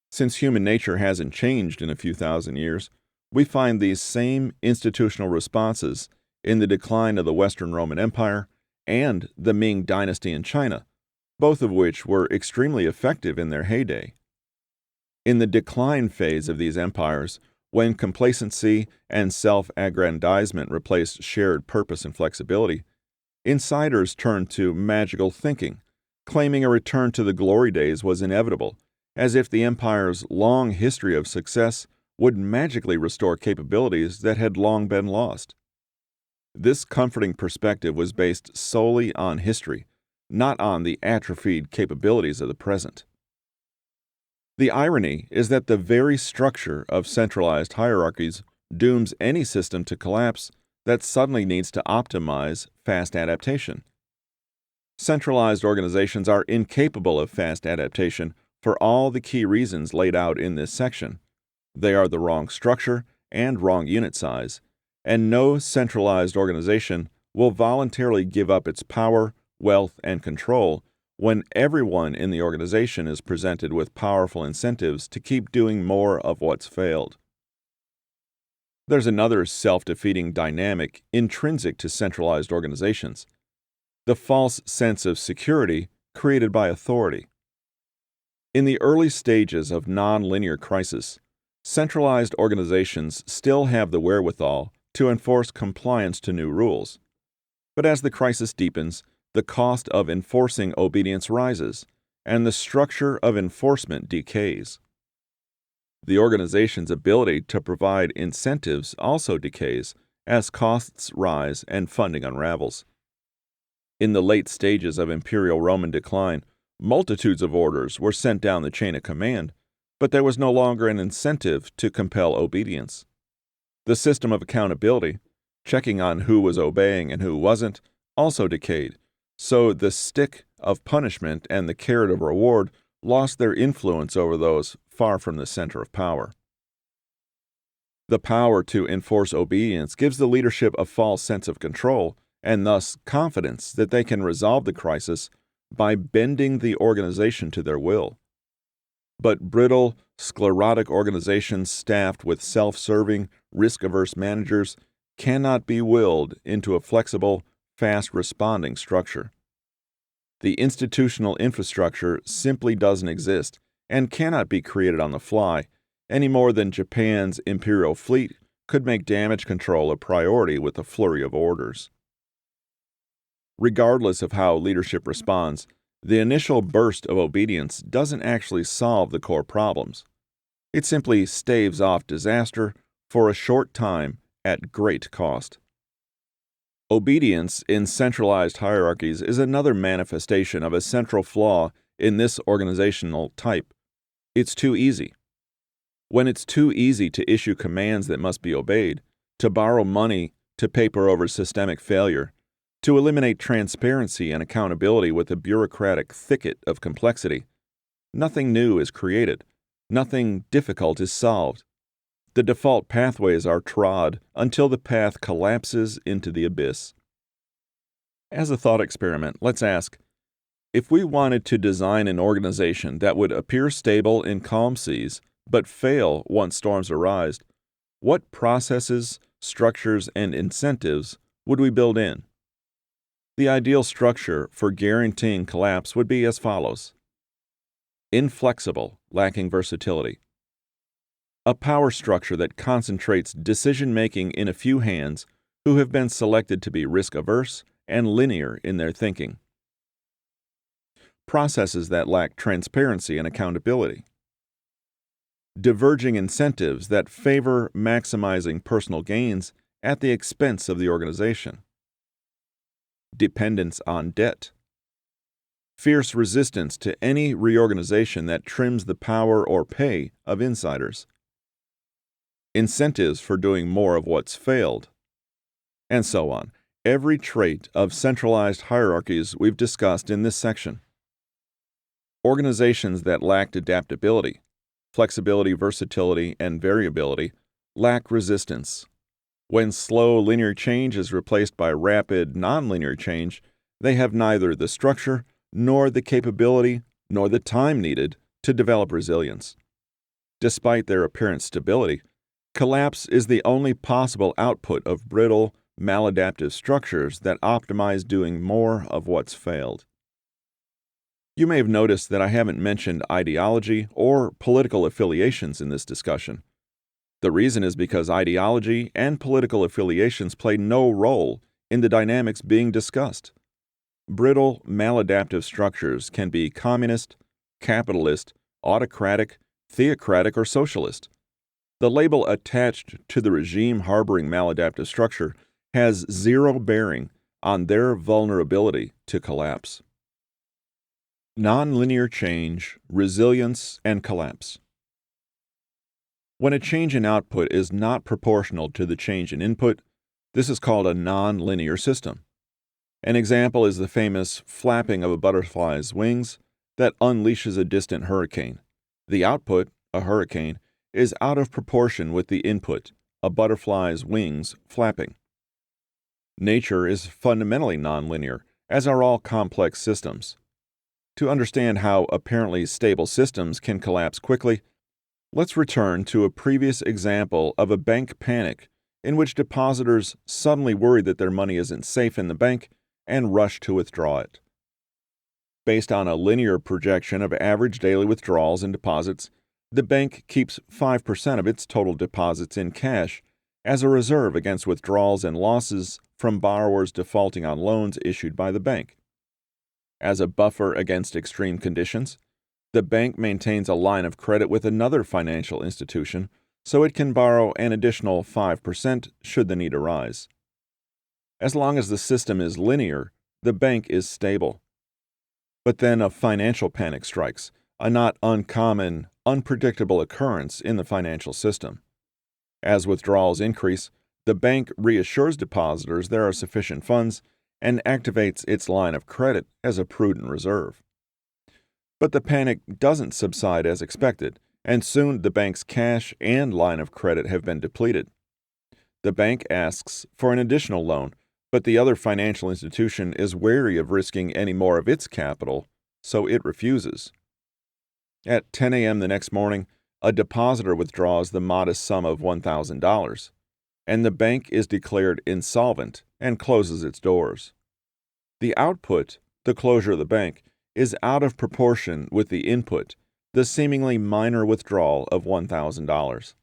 Since human nature hasn't changed in a few thousand years, we find these same institutional responses in the decline of the Western Roman Empire and the Ming Dynasty in China, both of which were extremely effective in their heyday. In the decline phase of these empires, when complacency and self-aggrandizement replaced shared purpose and flexibility, insiders turned to magical thinking, claiming a return to the glory days was inevitable, as if the empire's long history of success would magically restore capabilities that had long been lost. This comforting perspective was based solely on history, not on the atrophied capabilities of the present. The irony is that the very structure of centralized hierarchies dooms any system to collapse that suddenly needs to optimize fast adaptation. Centralized organizations are incapable of fast adaptation for all the key reasons laid out in this section. They are the wrong structure and wrong unit size, and no centralized organization will voluntarily give up its power, wealth, and control when everyone in the organization is presented with powerful incentives to keep doing more of what's failed. There's another self-defeating dynamic intrinsic to centralized organizations: the false sense of security created by authority. In the early stages of non-linear crisis, centralized organizations still have the wherewithal to enforce compliance to new rules. But as the crisis deepens, the cost of enforcing obedience rises, and the structure of enforcement decays. The organization's ability to provide incentives also decays as costs rise and funding unravels. In the late stages of Imperial Roman decline, multitudes of orders were sent down the chain of command, but there was no longer an incentive to compel obedience. The system of accountability, checking on who was obeying and who wasn't, also decayed, so the stick of punishment and the carrot of reward lost their influence over those far from the center of power. The power to enforce obedience gives the leadership a false sense of control, and thus confidence that they can resolve the crisis by bending the organization to their will. But brittle, sclerotic organizations staffed with self-serving, risk-averse managers cannot be willed into a flexible, fast-responding structure. The institutional infrastructure simply doesn't exist and cannot be created on the fly, any more than Japan's imperial fleet could make damage control a priority with a flurry of orders. Regardless of how leadership responds, the initial burst of obedience doesn't actually solve the core problems. It simply staves off disaster for a short time at great cost. Obedience in centralized hierarchies is another manifestation of a central flaw in this organizational type. It's too easy. When it's too easy to issue commands that must be obeyed, to borrow money to paper over systemic failure, to eliminate transparency and accountability with a bureaucratic thicket of complexity, nothing new is created, nothing difficult is solved. The default pathways are trod until the path collapses into the abyss. As a thought experiment, let's ask, if we wanted to design an organization that would appear stable in calm seas, but fail once storms arise, what processes, structures, and incentives would we build in? The ideal structure for guaranteeing collapse would be as follows. Inflexible, lacking versatility. A power structure that concentrates decision-making in a few hands who have been selected to be risk-averse and linear in their thinking. Processes that lack transparency and accountability. Diverging incentives that favor maximizing personal gains at the expense of the organization. Dependence on debt. Fierce resistance to any reorganization that trims the power or pay of insiders. Incentives for doing more of what's failed. And so on. Every trait of centralized hierarchies we've discussed in this section. Organizations that lacked adaptability, flexibility, versatility, and variability lack resistance. When slow linear change is replaced by rapid nonlinear change, they have neither the structure nor the capability nor the time needed to develop resilience. Despite their apparent stability, collapse is the only possible output of brittle, maladaptive structures that optimize doing more of what's failed. You may have noticed that I haven't mentioned ideology or political affiliations in this discussion. The reason is because ideology and political affiliations play no role in the dynamics being discussed. Brittle, maladaptive structures can be communist, capitalist, autocratic, theocratic, or socialist. The label attached to the regime harboring maladaptive structure has zero bearing on their vulnerability to collapse. Nonlinear change, resilience, and collapse. When a change in output is not proportional to the change in input, this is called a nonlinear system. An example is the famous flapping of a butterfly's wings that unleashes a distant hurricane. The output, a hurricane, is out of proportion with the input, a butterfly's wings flapping. Nature is fundamentally nonlinear, as are all complex systems. To understand how apparently stable systems can collapse quickly, let's return to a previous example of a bank panic in which depositors suddenly worry that their money isn't safe in the bank and rush to withdraw it. Based on a linear projection of average daily withdrawals and deposits, the bank keeps 5% of its total deposits in cash as a reserve against withdrawals and losses from borrowers defaulting on loans issued by the bank. As a buffer against extreme conditions, the bank maintains a line of credit with another financial institution so it can borrow an additional 5% should the need arise. As long as the system is linear, the bank is stable. But then a financial panic strikes, a not uncommon, unpredictable occurrence in the financial system. As withdrawals increase, the bank reassures depositors there are sufficient funds and activates its line of credit as a prudent reserve. But the panic doesn't subside as expected, and soon the bank's cash and line of credit have been depleted. The bank asks for an additional loan, But the other financial institution is wary of risking any more of its capital, so it refuses. At 10 a.m. the next morning, a depositor withdraws the modest sum of $1,000, and the bank is declared insolvent and closes its doors. The output, the closure of the bank, is out of proportion with the input, the seemingly minor withdrawal of $1,000.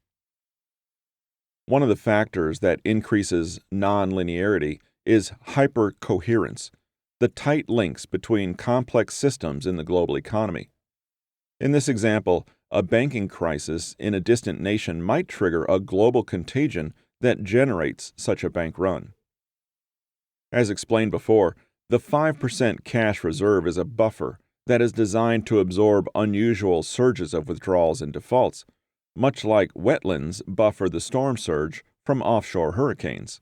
One of the factors that increases nonlinearity is hypercoherence, the tight links between complex systems in the global economy. In this example, a banking crisis in a distant nation might trigger a global contagion that generates such a bank run. As explained before, the 5% cash reserve is a buffer that is designed to absorb unusual surges of withdrawals and defaults, much like wetlands buffer the storm surge from offshore hurricanes.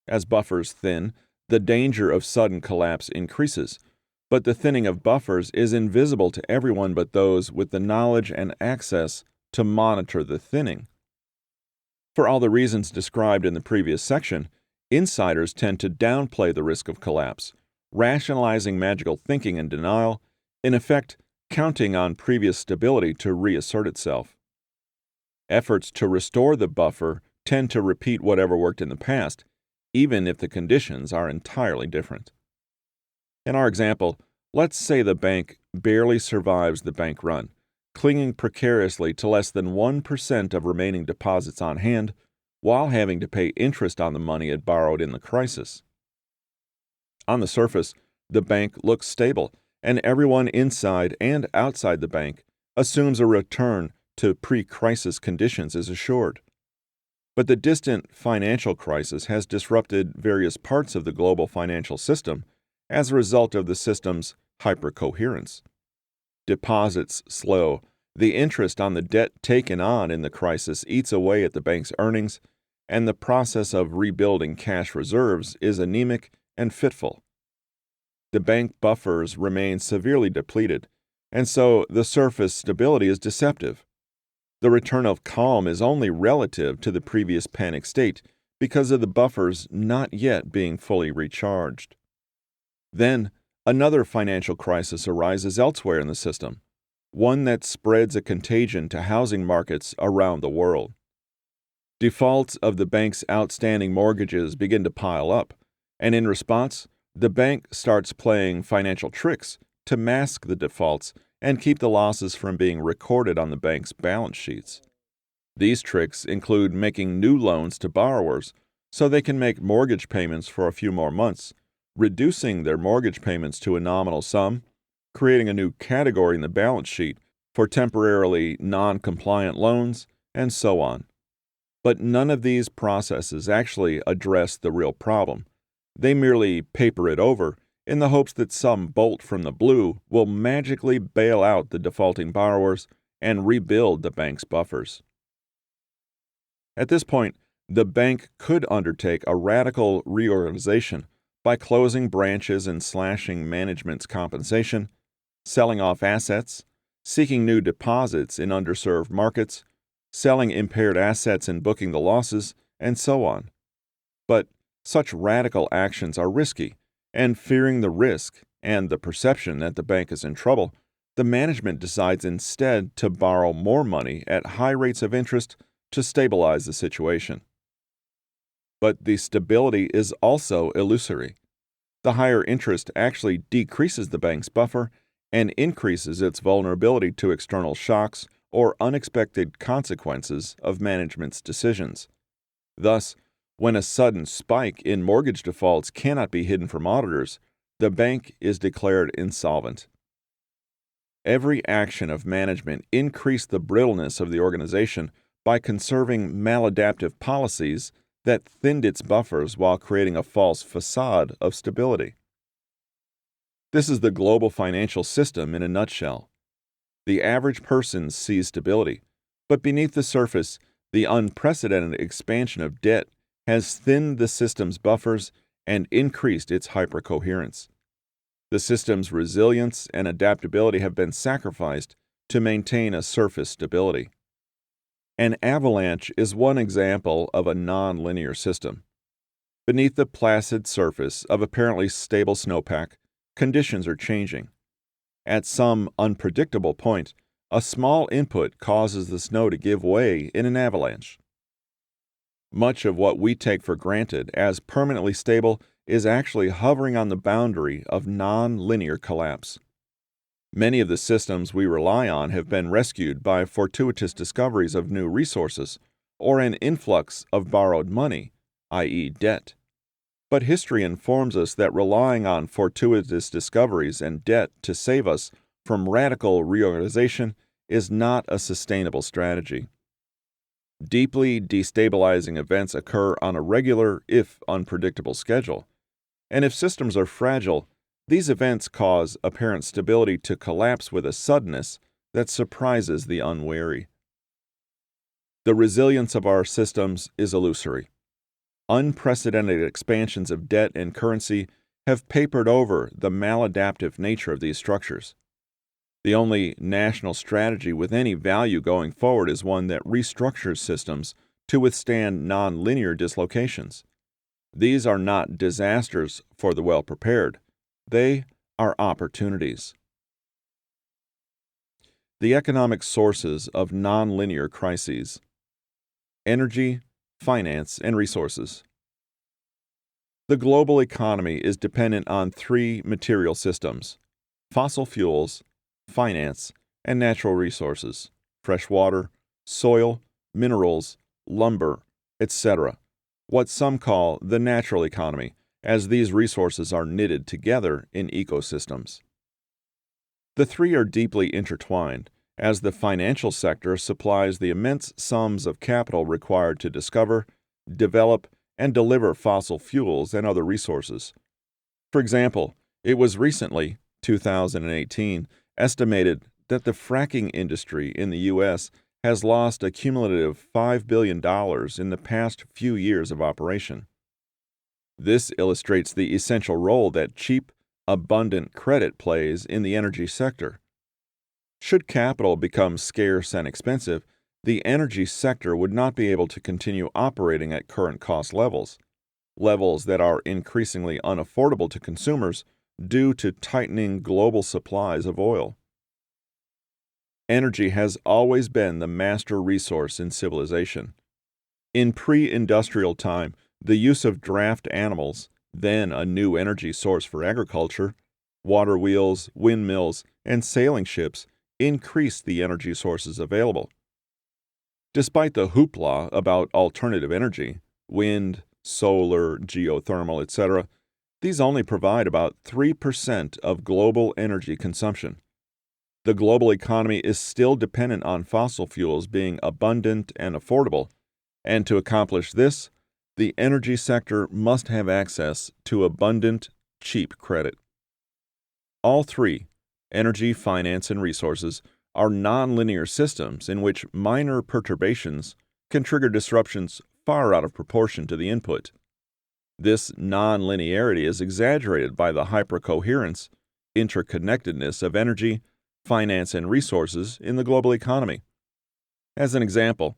As buffers thin, the danger of sudden collapse increases, but the thinning of buffers is invisible to everyone but those with the knowledge and access to monitor the thinning. For all the reasons described in the previous section, insiders tend to downplay the risk of collapse, rationalizing magical thinking and denial, in effect, counting on previous stability to reassert itself. Efforts to restore the buffer tend to repeat whatever worked in the past, even if the conditions are entirely different. In our example, let's say the bank barely survives the bank run, clinging precariously to less than 1% of remaining deposits on hand, while having to pay interest on the money it borrowed in the crisis. On the surface, the bank looks stable, and everyone inside and outside the bank assumes a return to pre-crisis conditions is assured. But the distant financial crisis has disrupted various parts of the global financial system as a result of the system's hypercoherence. Deposits slow, the interest on the debt taken on in the crisis eats away at the bank's earnings, and the process of rebuilding cash reserves is anemic and fitful. The bank buffers remain severely depleted, and so the surface stability is deceptive. The return of calm is only relative to the previous panic state because of the buffers not yet being fully recharged. Then, another financial crisis arises elsewhere in the system, one that spreads a contagion to housing markets around the world. Defaults of the bank's outstanding mortgages begin to pile up, and in response, the bank starts playing financial tricks to mask the defaults and keep the losses from being recorded on the bank's balance sheets. These tricks include making new loans to borrowers so they can make mortgage payments for a few more months, reducing their mortgage payments to a nominal sum, creating a new category in the balance sheet for temporarily non-compliant loans, and so on. But none of these processes actually address the real problem. They merely paper it over in the hopes that some bolt from the blue will magically bail out the defaulting borrowers and rebuild the bank's buffers. At this point, the bank could undertake a radical reorganization by closing branches and slashing management's compensation, selling off assets, seeking new deposits in underserved markets, selling impaired assets and booking the losses, and so on. But such radical actions are risky, and fearing the risk and the perception that the bank is in trouble, the management decides instead to borrow more money at high rates of interest to stabilize the situation. But the stability is also illusory. The higher interest actually decreases the bank's buffer and increases its vulnerability to external shocks or unexpected consequences of management's decisions. Thus, when a sudden spike in mortgage defaults cannot be hidden from auditors, the bank is declared insolvent. Every action of management increased the brittleness of the organization by conserving maladaptive policies that thinned its buffers while creating a false facade of stability. This is the global financial system in a nutshell. The average person sees stability, but beneath the surface, the unprecedented expansion of debt has thinned the system's buffers and increased its hypercoherence. The system's resilience and adaptability have been sacrificed to maintain a surface stability. An avalanche is one example of a nonlinear system. Beneath the placid surface of apparently stable snowpack, conditions are changing. At some unpredictable point, a small input causes the snow to give way in an avalanche. Much of what we take for granted as permanently stable is actually hovering on the boundary of non-linear collapse. Many of the systems we rely on have been rescued by fortuitous discoveries of new resources or an influx of borrowed money, i.e., debt. But history informs us that relying on fortuitous discoveries and debt to save us from radical reorganization is not a sustainable strategy. Deeply destabilizing events occur on a regular, if unpredictable, schedule. And if systems are fragile, these events cause apparent stability to collapse with a suddenness that surprises the unwary. The resilience of our systems is illusory. Unprecedented expansions of debt and currency have papered over the maladaptive nature of these structures. The only national strategy with any value going forward is one that restructures systems to withstand nonlinear dislocations. These are not disasters for the well-prepared. They are opportunities. The economic sources of nonlinear crises: energy, finance, and resources. The global economy is dependent on three material systems: fossil fuels, finance, and natural resources, fresh water, soil, minerals, lumber, etc., what some call the natural economy, as these resources are knitted together in ecosystems. The three are deeply intertwined, as the financial sector supplies the immense sums of capital required to discover, develop, and deliver fossil fuels and other resources. For example, it was recently, 2018, estimated that the fracking industry in the U.S. has lost a cumulative $5 billion in the past few years of operation. This illustrates the essential role that cheap, abundant credit plays in the energy sector. Should capital become scarce and expensive, the energy sector would not be able to continue operating at current cost levels that are increasingly unaffordable to consumers due to tightening global supplies of oil. Energy has always been the master resource in civilization. In pre-industrial time, the use of draft animals, then a new energy source for agriculture, water wheels, windmills, and sailing ships increased the energy sources available. Despite the hoopla about alternative energy, wind, solar, geothermal, etc., these only provide about 3% of global energy consumption. The global economy is still dependent on fossil fuels being abundant and affordable, and to accomplish this, the energy sector must have access to abundant, cheap credit. All three, energy, finance, and resources, are nonlinear systems in which minor perturbations can trigger disruptions far out of proportion to the input. This nonlinearity is exaggerated by the hypercoherence, interconnectedness of energy, finance, and resources in the global economy. As an example,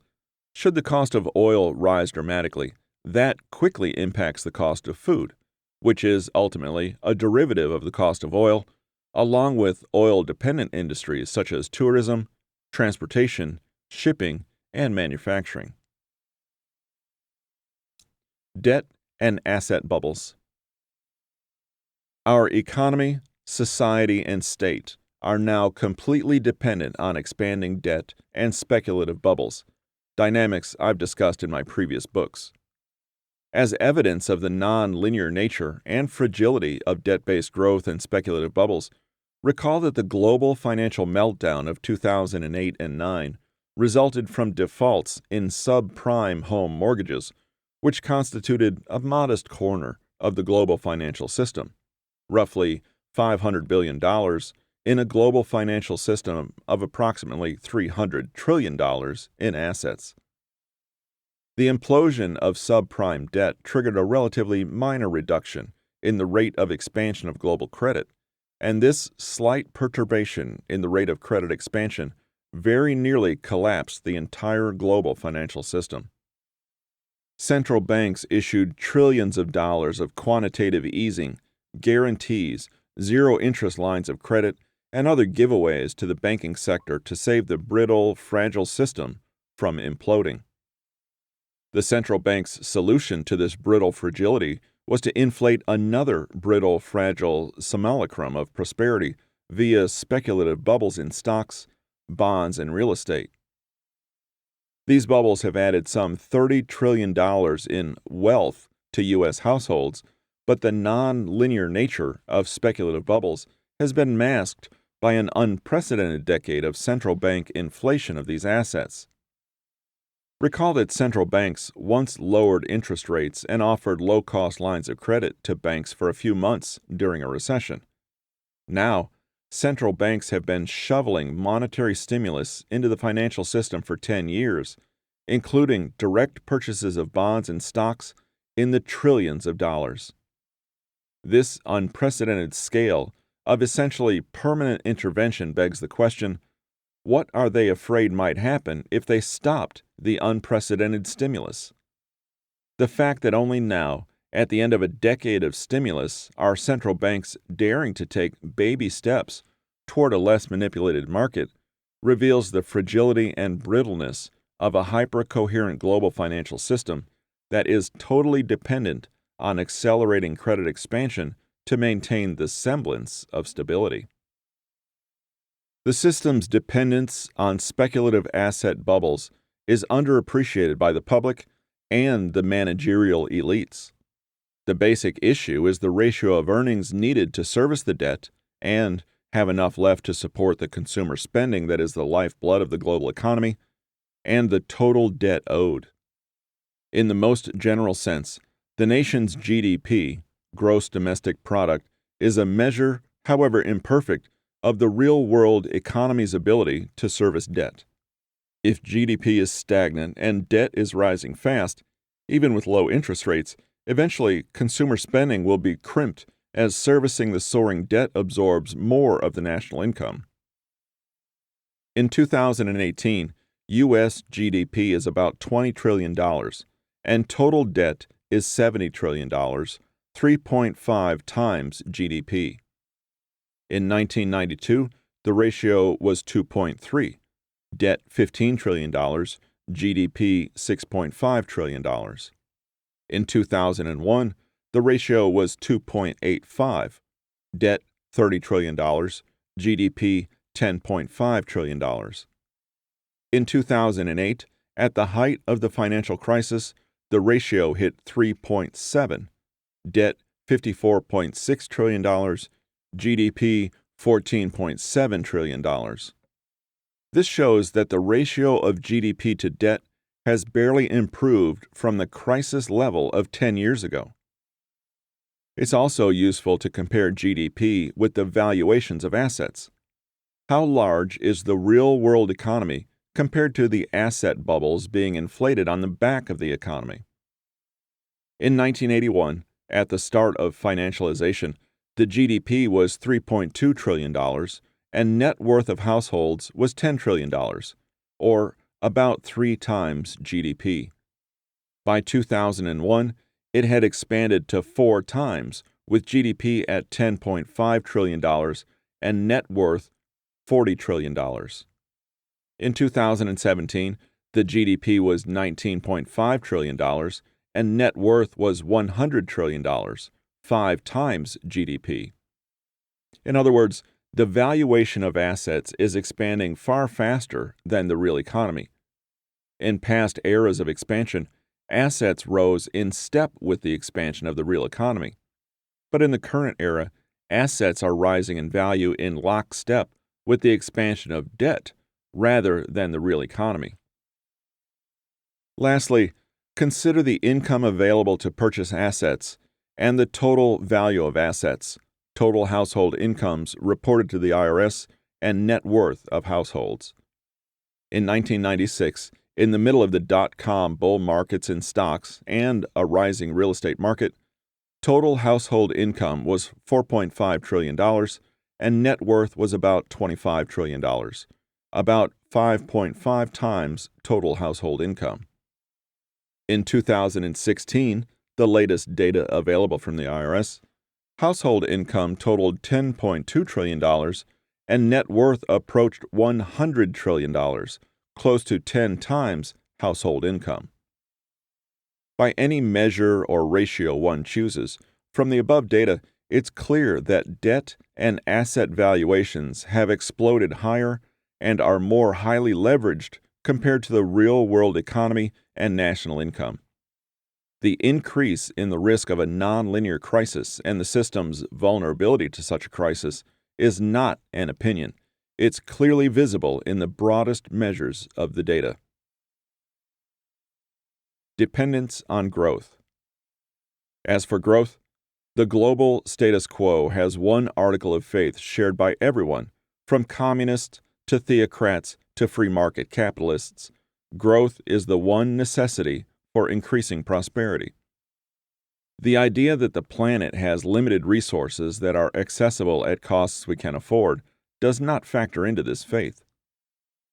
should the cost of oil rise dramatically, that quickly impacts the cost of food, which is ultimately a derivative of the cost of oil, along with oil-dependent industries such as tourism, transportation, shipping, and manufacturing. Debt and asset bubbles. Our economy, society, and state are now completely dependent on expanding debt and speculative bubbles, dynamics I've discussed in my previous books. As evidence of the non-linear nature and fragility of debt-based growth and speculative bubbles, recall that the global financial meltdown of 2008 and 9 resulted from defaults in subprime home mortgages, which constituted a modest corner of the global financial system, roughly $500 billion in a global financial system of approximately $300 trillion in assets. The implosion of subprime debt triggered a relatively minor reduction in the rate of expansion of global credit, and this slight perturbation in the rate of credit expansion very nearly collapsed the entire global financial system. Central banks issued trillions of dollars of quantitative easing, guarantees, zero-interest lines of credit, and other giveaways to the banking sector to save the brittle, fragile system from imploding. The central bank's solution to this brittle fragility was to inflate another brittle, fragile simulacrum of prosperity via speculative bubbles in stocks, bonds, and real estate. These bubbles have added some $30 trillion in wealth to U.S. households, but the non-linear nature of speculative bubbles has been masked by an unprecedented decade of central bank inflation of these assets. Recall that central banks once lowered interest rates and offered low-cost lines of credit to banks for a few months during a recession. Now, central banks have been shoveling monetary stimulus into the financial system for 10 years, including direct purchases of bonds and stocks in the trillions of dollars. This unprecedented scale of essentially permanent intervention begs the question, what are they afraid might happen if they stopped the unprecedented stimulus? The fact that only now, at the end of a decade of stimulus, are central banks daring to take baby steps toward a less manipulated market reveals the fragility and brittleness of a hyper-coherent global financial system that is totally dependent on accelerating credit expansion to maintain the semblance of stability. The system's dependence on speculative asset bubbles is underappreciated by the public and the managerial elites. The basic issue is the ratio of earnings needed to service the debt and have enough left to support the consumer spending that is the lifeblood of the global economy, and the total debt owed. In the most general sense, the nation's GDP, gross domestic product, is a measure, however imperfect, of the real-world economy's ability to service debt. If GDP is stagnant and debt is rising fast, even with low interest rates, eventually consumer spending will be crimped as servicing the soaring debt absorbs more of the national income. In 2018, U.S. GDP is about $20 trillion, and total debt is $70 trillion, 3.5 times GDP. In 1992, the ratio was 2.3, debt $15 trillion, GDP $6.5 trillion. In 2001, the ratio was 2.85, debt $30 trillion, GDP $10.5 trillion. In 2008, at the height of the financial crisis, the ratio hit 3.7, debt $54.6 trillion, GDP $14.7 trillion. This shows that the ratio of GDP to debt has barely improved from the crisis level of 10 years ago. It's also useful to compare GDP with the valuations of assets. How large is the real-world economy compared to the asset bubbles being inflated on the back of the economy? In 1981, at the start of financialization, the GDP was $3.2 trillion, and net worth of households was $10 trillion, or about 3 times GDP. By 2001, it had expanded to 4 times, with GDP at $10.5 trillion and net worth $40 trillion. In 2017, the GDP was $19.5 trillion, and net worth was $100 trillion, 5 times GDP. In other words, the valuation of assets is expanding far faster than the real economy. In past eras of expansion, assets rose in step with the expansion of the real economy. But in the current era, assets are rising in value in lockstep with the expansion of debt rather than the real economy. Lastly, consider the income available to purchase assets and the total value of assets, total household incomes reported to the IRS, and net worth of households. In 1996, in the middle of the dot-com bull markets in stocks and a rising real estate market, total household income was $4.5 trillion, and net worth was about $25 trillion, about 5.5 times total household income. In 2016, the latest data available from the IRS, household income totaled $10.2 trillion and net worth approached $100 trillion, close to 10 times household income. By any measure or ratio one chooses, from the above data, it's clear that debt and asset valuations have exploded higher and are more highly leveraged compared to the real-world economy and national income. The increase in the risk of a nonlinear crisis and the system's vulnerability to such a crisis is not an opinion. It's clearly visible in the broadest measures of the data. Dependence on growth. As for growth, the global status quo has one article of faith shared by everyone, from communists to theocrats to free market capitalists. Growth is the one necessity for increasing prosperity. The idea that the planet has limited resources that are accessible at costs we can afford does not factor into this faith.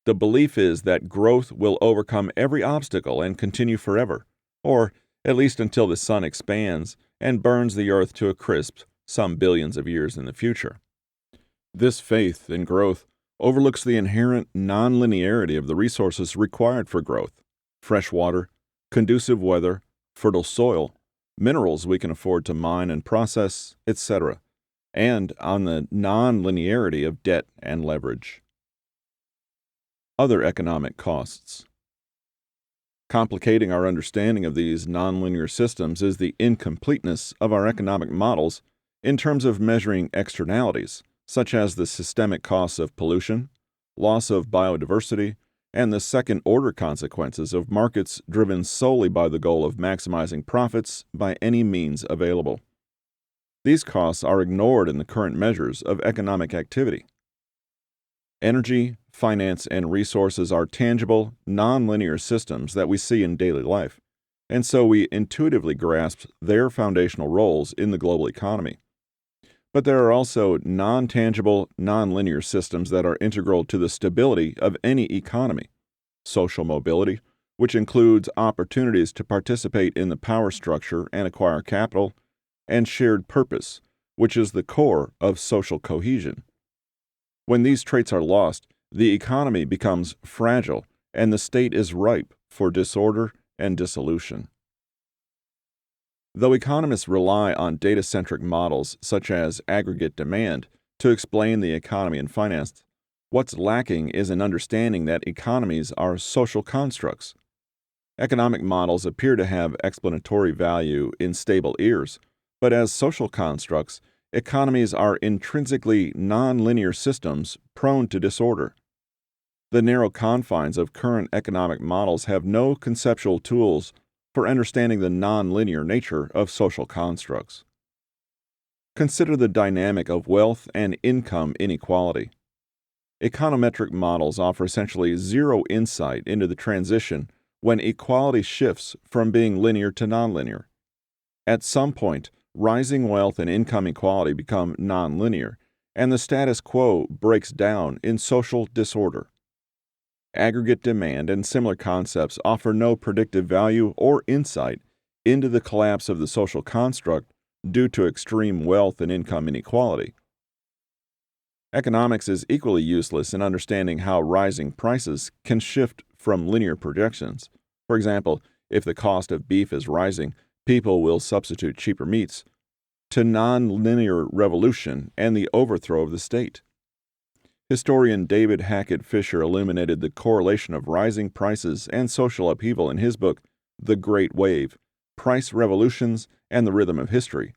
The belief is that growth will overcome every obstacle and continue forever, or at least until the sun expands and burns the earth to a crisp some billions of years in the future. This faith in growth overlooks the inherent nonlinearity of the resources required for growth: fresh water, conducive weather, fertile soil, minerals we can afford to mine and process, etc., and on the nonlinearity of debt and leverage. Other economic costs. Complicating our understanding of these nonlinear systems is the incompleteness of our economic models in terms of measuring externalities, such as the systemic costs of pollution, loss of biodiversity, and the second-order consequences of markets driven solely by the goal of maximizing profits by any means available. These costs are ignored in the current measures of economic activity. Energy, finance, and resources are tangible, nonlinear systems that we see in daily life, and so we intuitively grasp their foundational roles in the global economy. But there are also non-tangible, nonlinear systems that are integral to the stability of any economy: social mobility, which includes opportunities to participate in the power structure and acquire capital, and shared purpose, which is the core of social cohesion. When these traits are lost, the economy becomes fragile and the state is ripe for disorder and dissolution. Though economists rely on data-centric models such as aggregate demand to explain the economy and finance, what's lacking is an understanding that economies are social constructs. Economic models appear to have explanatory value in stable ears, but as social constructs, economies are intrinsically nonlinear systems prone to disorder. The narrow confines of current economic models have no conceptual tools for understanding the nonlinear nature of social constructs. Consider the dynamic of wealth and income inequality. Econometric models offer essentially zero insight into the transition when equality shifts from being linear to nonlinear. At some point, rising wealth and income equality become nonlinear, and the status quo breaks down in social disorder. Aggregate demand and similar concepts offer no predictive value or insight into the collapse of the social construct due to extreme wealth and income inequality. Economics is equally useless in understanding how rising prices can shift from linear projections. For example, if the cost of beef is rising, people will substitute cheaper meats, to nonlinear revolution and the overthrow of the state. Historian David Hackett Fisher illuminated the correlation of rising prices and social upheaval in his book, The Great Wave: Price Revolutions and the Rhythm of History.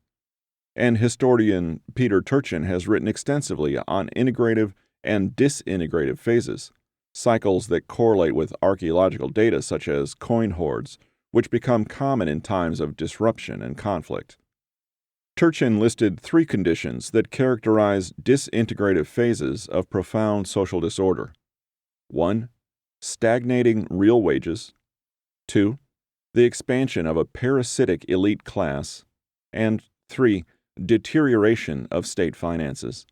And historian Peter Turchin has written extensively on integrative and disintegrative phases, cycles that correlate with archaeological data such as coin hoards, which become common in times of disruption and conflict. Turchin listed 3 conditions that characterize disintegrative phases of profound social disorder. 1. Stagnating real wages. 2. The expansion of a parasitic elite class. And 3. Deterioration of state finances.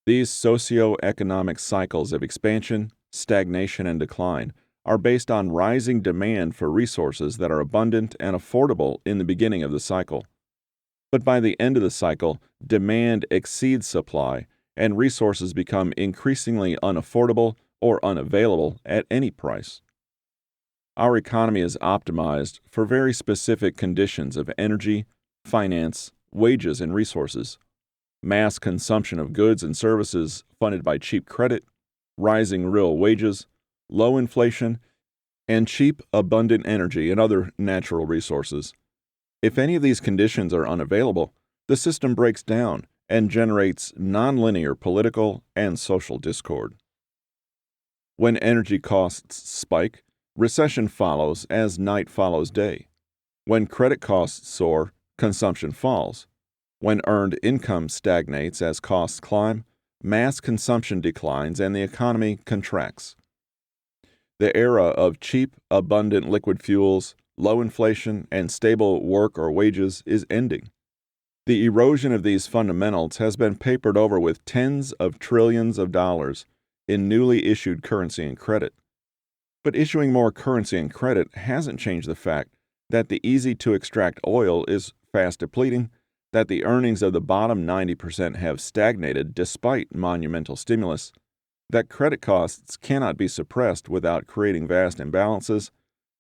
These socio-economic cycles of expansion, stagnation, and decline are based on rising demand for resources that are abundant and affordable in the beginning of the cycle. But by the end of the cycle, demand exceeds supply, and resources become increasingly unaffordable or unavailable at any price. Our economy is optimized for very specific conditions of energy, finance, wages, and resources. Mass consumption of goods and services funded by cheap credit, rising real wages, low inflation, and cheap, abundant energy and other natural resources. If any of these conditions are unavailable, the system breaks down and generates nonlinear political and social discord. When energy costs spike, recession follows as night follows day. When credit costs soar, consumption falls. When earned income stagnates as costs climb, mass consumption declines and the economy contracts. The era of cheap, abundant liquid fuels, low inflation, and stable work or wages is ending. The erosion of these fundamentals has been papered over with tens of trillions of dollars in newly issued currency and credit. But issuing more currency and credit hasn't changed the fact that the easy-to-extract oil is fast depleting, that the earnings of the bottom 90% have stagnated despite monumental stimulus, that credit costs cannot be suppressed without creating vast imbalances,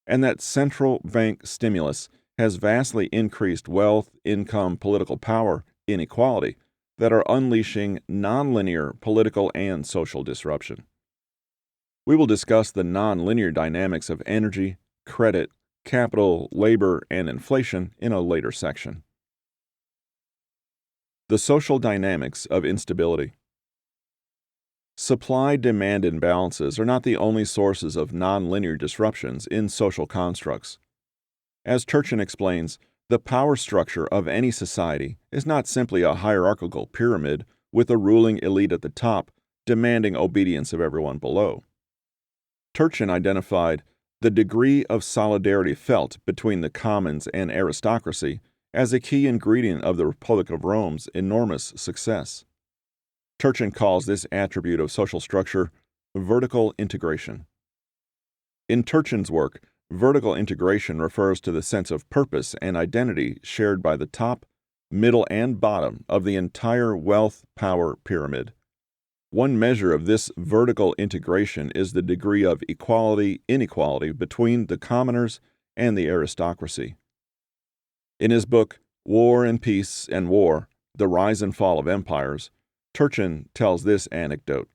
and that central bank stimulus has vastly increased wealth, income, political power, inequality that are unleashing nonlinear political and social disruption. We will discuss the nonlinear dynamics of energy, credit, capital, labor, and inflation in a later section. The social dynamics of instability. Supply-demand imbalances are not the only sources of nonlinear disruptions in social constructs. As Turchin explains, the power structure of any society is not simply a hierarchical pyramid with a ruling elite at the top demanding obedience of everyone below. Turchin identified the degree of solidarity felt between the commons and aristocracy as a key ingredient of the Republic of Rome's enormous success. Turchin calls this attribute of social structure vertical integration. In Turchin's work, vertical integration refers to the sense of purpose and identity shared by the top, middle, and bottom of the entire wealth-power pyramid. One measure of this vertical integration is the degree of equality-inequality between the commoners and the aristocracy. In his book, War and Peace and War, The Rise and Fall of Empires, Turchin tells this anecdote.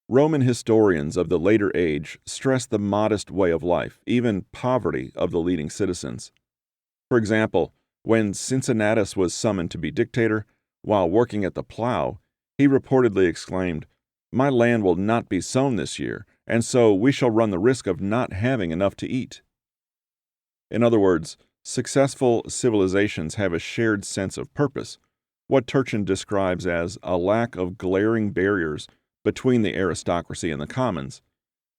Roman historians of the later age stress the modest way of life, even poverty, of the leading citizens. For example, when Cincinnatus was summoned to be dictator, while working at the plow, he reportedly exclaimed, "My land will not be sown this year, and so we shall run the risk of not having enough to eat." In other words, successful civilizations have a shared sense of purpose, what Turchin describes as a lack of glaring barriers between the aristocracy and the commons,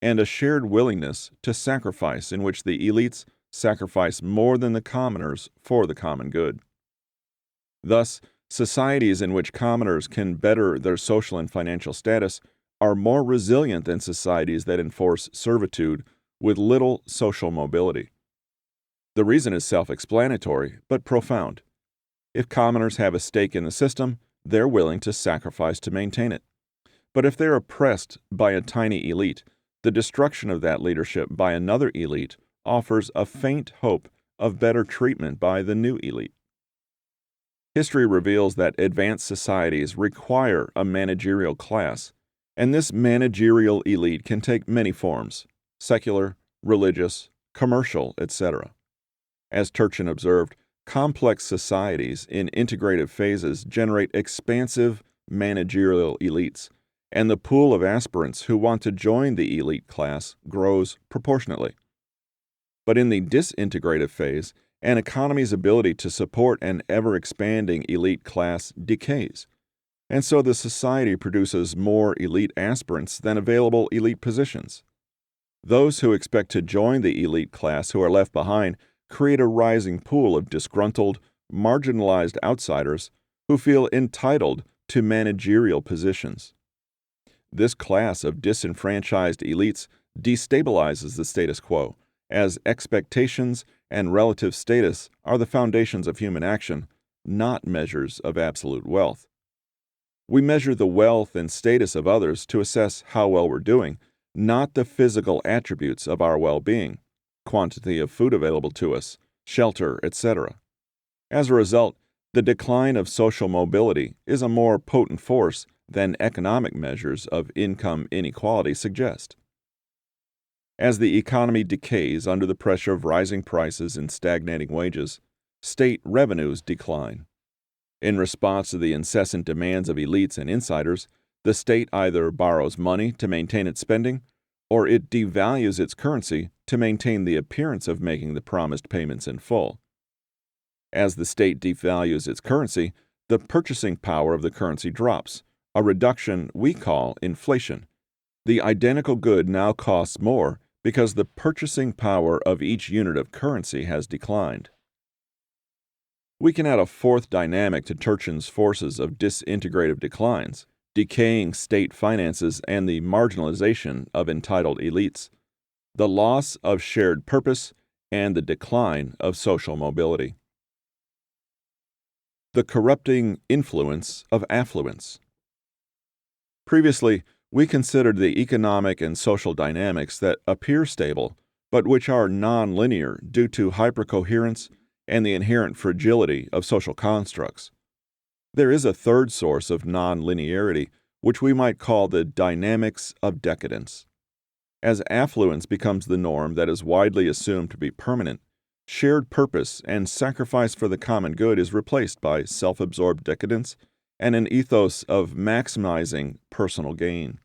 and a shared willingness to sacrifice in which the elites sacrifice more than the commoners for the common good. Thus, societies in which commoners can better their social and financial status are more resilient than societies that enforce servitude with little social mobility. The reason is self-explanatory, but profound. If commoners have a stake in the system, they're willing to sacrifice to maintain it. But if they're oppressed by a tiny elite, the destruction of that leadership by another elite offers a faint hope of better treatment by the new elite. History reveals that advanced societies require a managerial class, and this managerial elite can take many forms: secular, religious, commercial, etc. As Turchin observed, complex societies in integrative phases generate expansive managerial elites, and the pool of aspirants who want to join the elite class grows proportionately. But in the disintegrative phase, an economy's ability to support an ever-expanding elite class decays, and so the society produces more elite aspirants than available elite positions. Those who expect to join the elite class who are left behind create a rising pool of disgruntled, marginalized outsiders who feel entitled to managerial positions. This class of disenfranchised elites destabilizes the status quo, as expectations and relative status are the foundations of human action, not measures of absolute wealth. We measure the wealth and status of others to assess how well we're doing, not the physical attributes of our well-being, quantity of food available to us, shelter, etc. As a result, the decline of social mobility is a more potent force than economic measures of income inequality suggest. As the economy decays under the pressure of rising prices and stagnating wages, state revenues decline. In response to the incessant demands of elites and insiders, the state either borrows money to maintain its spending, or it devalues its currency to maintain the appearance of making the promised payments in full. As the state devalues its currency, the purchasing power of the currency drops, a reduction we call inflation. The identical good now costs more because the purchasing power of each unit of currency has declined. We can add a fourth dynamic to Turchin's forces of disintegrative declines, decaying state finances and the marginalization of entitled elites, the loss of shared purpose, and the decline of social mobility. The corrupting influence of affluence. Previously, we considered the economic and social dynamics that appear stable, but which are non-linear due to hypercoherence and the inherent fragility of social constructs. There is a third source of non-linearity, which we might call the dynamics of decadence. As affluence becomes the norm that is widely assumed to be permanent, shared purpose and sacrifice for the common good is replaced by self-absorbed decadence and an ethos of maximizing personal gain.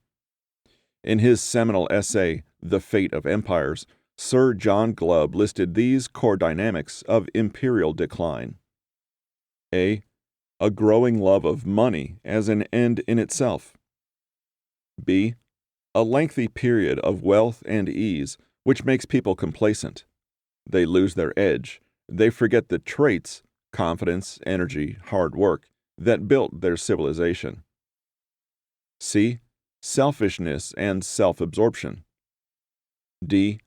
In his seminal essay, The Fate of Empires, Sir John Glubb listed these core dynamics of imperial decline. A growing love of money as an end in itself. B. A lengthy period of wealth and ease which makes people complacent. They lose their edge. They forget the traits, confidence, energy, hard work, that built their civilization. C. Selfishness and self-absorption. D.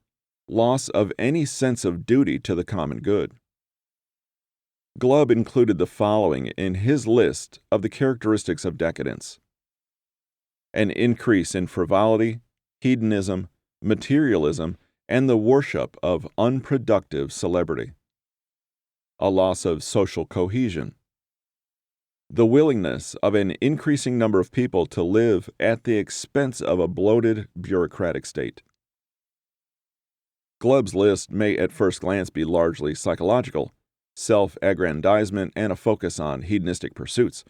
Loss of any sense of duty to the common good. Glubb included the following in his list of the characteristics of decadence: an increase in frivolity, hedonism, materialism, and the worship of unproductive celebrity. A loss of social cohesion. The willingness of an increasing number of people to live at the expense of a bloated bureaucratic state. Glubb's list may at first glance be largely psychological, self-aggrandizement and a focus on hedonistic pursuits,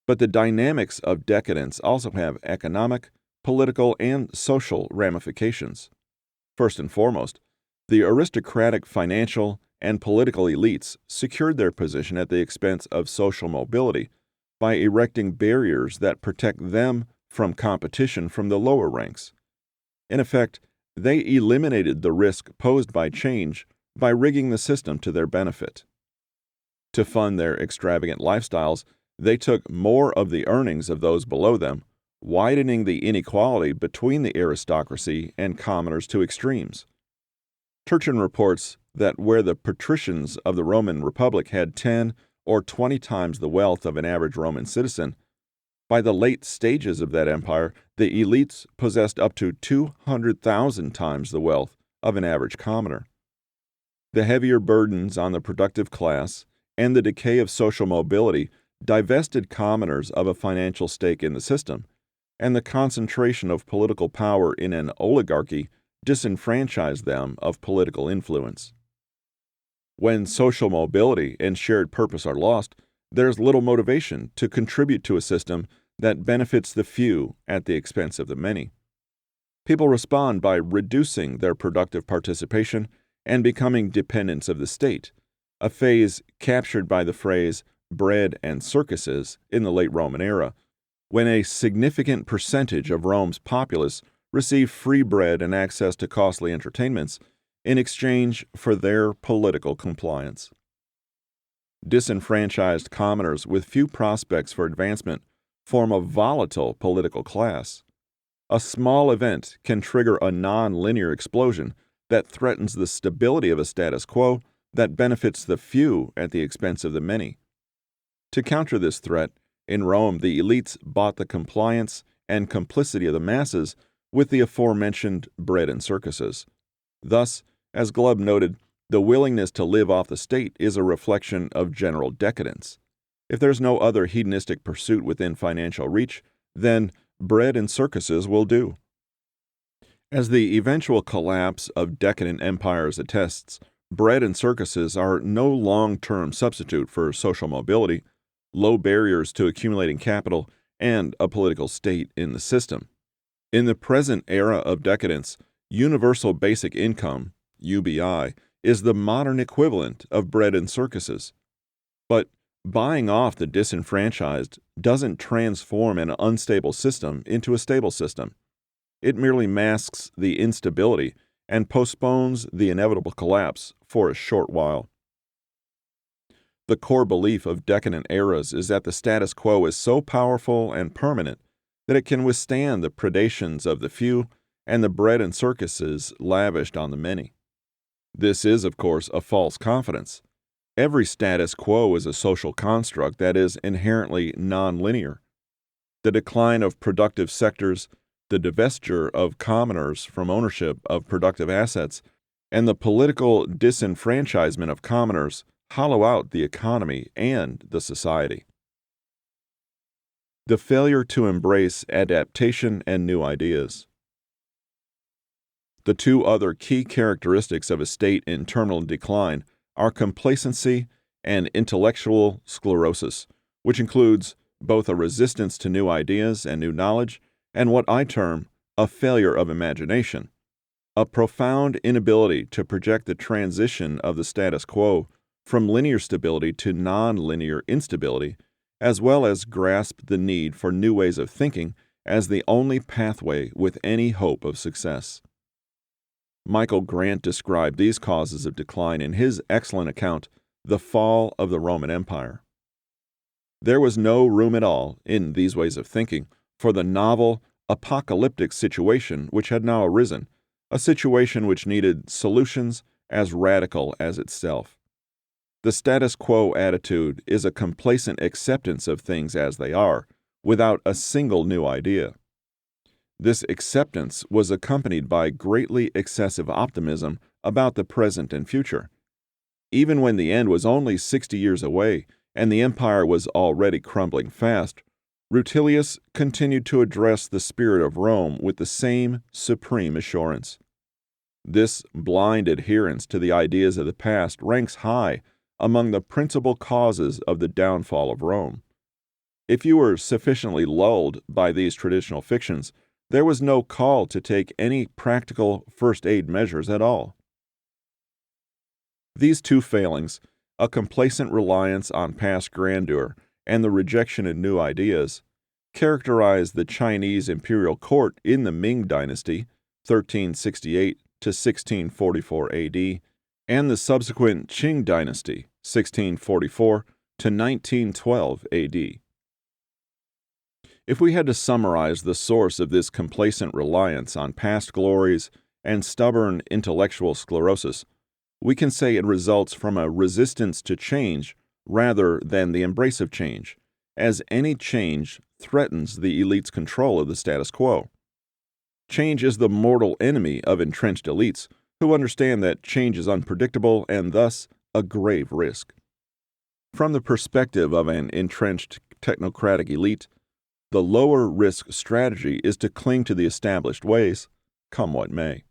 but the dynamics of decadence also have economic, political, and social ramifications. First and foremost, the aristocratic financial and political elites secured their position at the expense of social mobility by erecting barriers that protect them from competition from the lower ranks. In effect, they eliminated the risk posed by change by rigging the system to their benefit. To fund their extravagant lifestyles, they took more of the earnings of those below them, widening the inequality between the aristocracy and commoners to extremes. Turchin reports that where the patricians of the Roman Republic had 10 or 20 times the wealth of an average Roman citizen, by the late stages of that empire, the elites possessed up to 200,000 times the wealth of an average commoner. The heavier burdens on the productive class and the decay of social mobility divested commoners of a financial stake in the system, and the concentration of political power in an oligarchy disenfranchised them of political influence. When social mobility and shared purpose are lost, there's little motivation to contribute to a system that benefits the few at the expense of the many. People respond by reducing their productive participation and becoming dependents of the state, a phase captured by the phrase bread and circuses in the late Roman era, when a significant percentage of Rome's populace received free bread and access to costly entertainments in exchange for their political compliance. Disenfranchised commoners with few prospects for advancement form a volatile political class. A small event can trigger a non-linear explosion that threatens the stability of a status quo that benefits the few at the expense of the many. To counter this threat, in Rome, the elites bought the compliance and complicity of the masses with the aforementioned bread and circuses. Thus, as Glubb noted, the willingness to live off the state is a reflection of general decadence. If there's no other hedonistic pursuit within financial reach, then bread and circuses will do. As the eventual collapse of decadent empires attests, bread and circuses are no long-term substitute for social mobility, low barriers to accumulating capital, and a political state in the system. In the present era of decadence, universal basic income, UBI, is the modern equivalent of bread and circuses. But buying off the disenfranchised doesn't transform an unstable system into a stable system. It merely masks the instability and postpones the inevitable collapse for a short while. The core belief of decadent eras is that the status quo is so powerful and permanent that it can withstand the predations of the few and the bread and circuses lavished on the many. This is, of course, a false confidence. Every status quo is a social construct that is inherently nonlinear. The decline of productive sectors, the divestiture of commoners from ownership of productive assets, and the political disenfranchisement of commoners hollow out the economy and the society. The failure to embrace adaptation and new ideas. The two other key characteristics of a state in terminal decline are complacency and intellectual sclerosis, which includes both a resistance to new ideas and new knowledge, and what I term a failure of imagination, a profound inability to project the transition of the status quo from linear stability to non-linear instability, as well as grasp the need for new ways of thinking as the only pathway with any hope of success. Michael Grant described these causes of decline in his excellent account, The Fall of the Roman Empire. There was no room at all, in these ways of thinking, for the novel, apocalyptic situation which had now arisen, a situation which needed solutions as radical as itself. The status quo attitude is a complacent acceptance of things as they are, without a single new idea. This acceptance was accompanied by greatly excessive optimism about the present and future. Even when the end was only 60 years away and the empire was already crumbling fast, Rutilius continued to address the spirit of Rome with the same supreme assurance. This blind adherence to the ideas of the past ranks high among the principal causes of the downfall of Rome. If you were sufficiently lulled by these traditional fictions, there was no call to take any practical first-aid measures at all. These two failings, a complacent reliance on past grandeur and the rejection of new ideas, characterized the Chinese imperial court in the Ming dynasty, 1368 to 1644 AD, and the subsequent Qing dynasty, 1644 to 1912 AD. If we had to summarize the source of this complacent reliance on past glories and stubborn intellectual sclerosis, we can say it results from a resistance to change rather than the embrace of change, as any change threatens the elite's control of the status quo. Change is the mortal enemy of entrenched elites, who understand that change is unpredictable and thus a grave risk. From the perspective of an entrenched technocratic elite, the lower risk strategy is to cling to the established ways, come what may.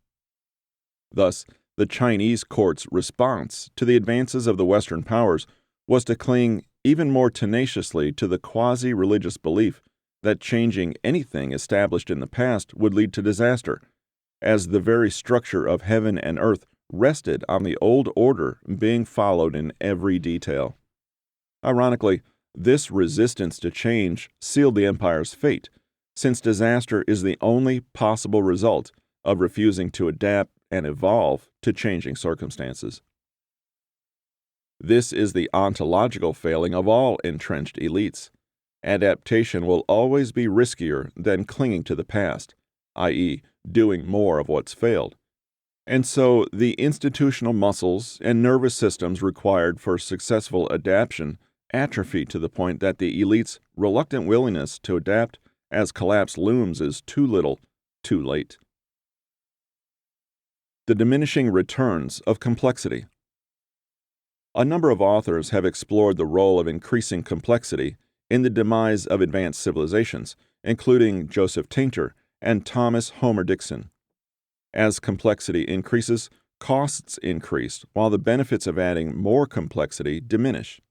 Thus, the Chinese court's response to the advances of the Western powers was to cling even more tenaciously to the quasi-religious belief that changing anything established in the past would lead to disaster, as the very structure of heaven and earth rested on the old order being followed in every detail. Ironically, this resistance to change sealed the empire's fate, since disaster is the only possible result of refusing to adapt and evolve to changing circumstances. This is the ontological failing of all entrenched elites. Adaptation will always be riskier than clinging to the past, i.e., doing more of what's failed. And so the institutional muscles and nervous systems required for successful adaptation atrophy to the point that the elite's reluctant willingness to adapt as collapse looms is too little, too late. The diminishing returns of complexity. A number of authors have explored the role of increasing complexity in the demise of advanced civilizations, including Joseph Tainter and Thomas Homer Dixon. As complexity increases, costs increase, while the benefits of adding more complexity diminish.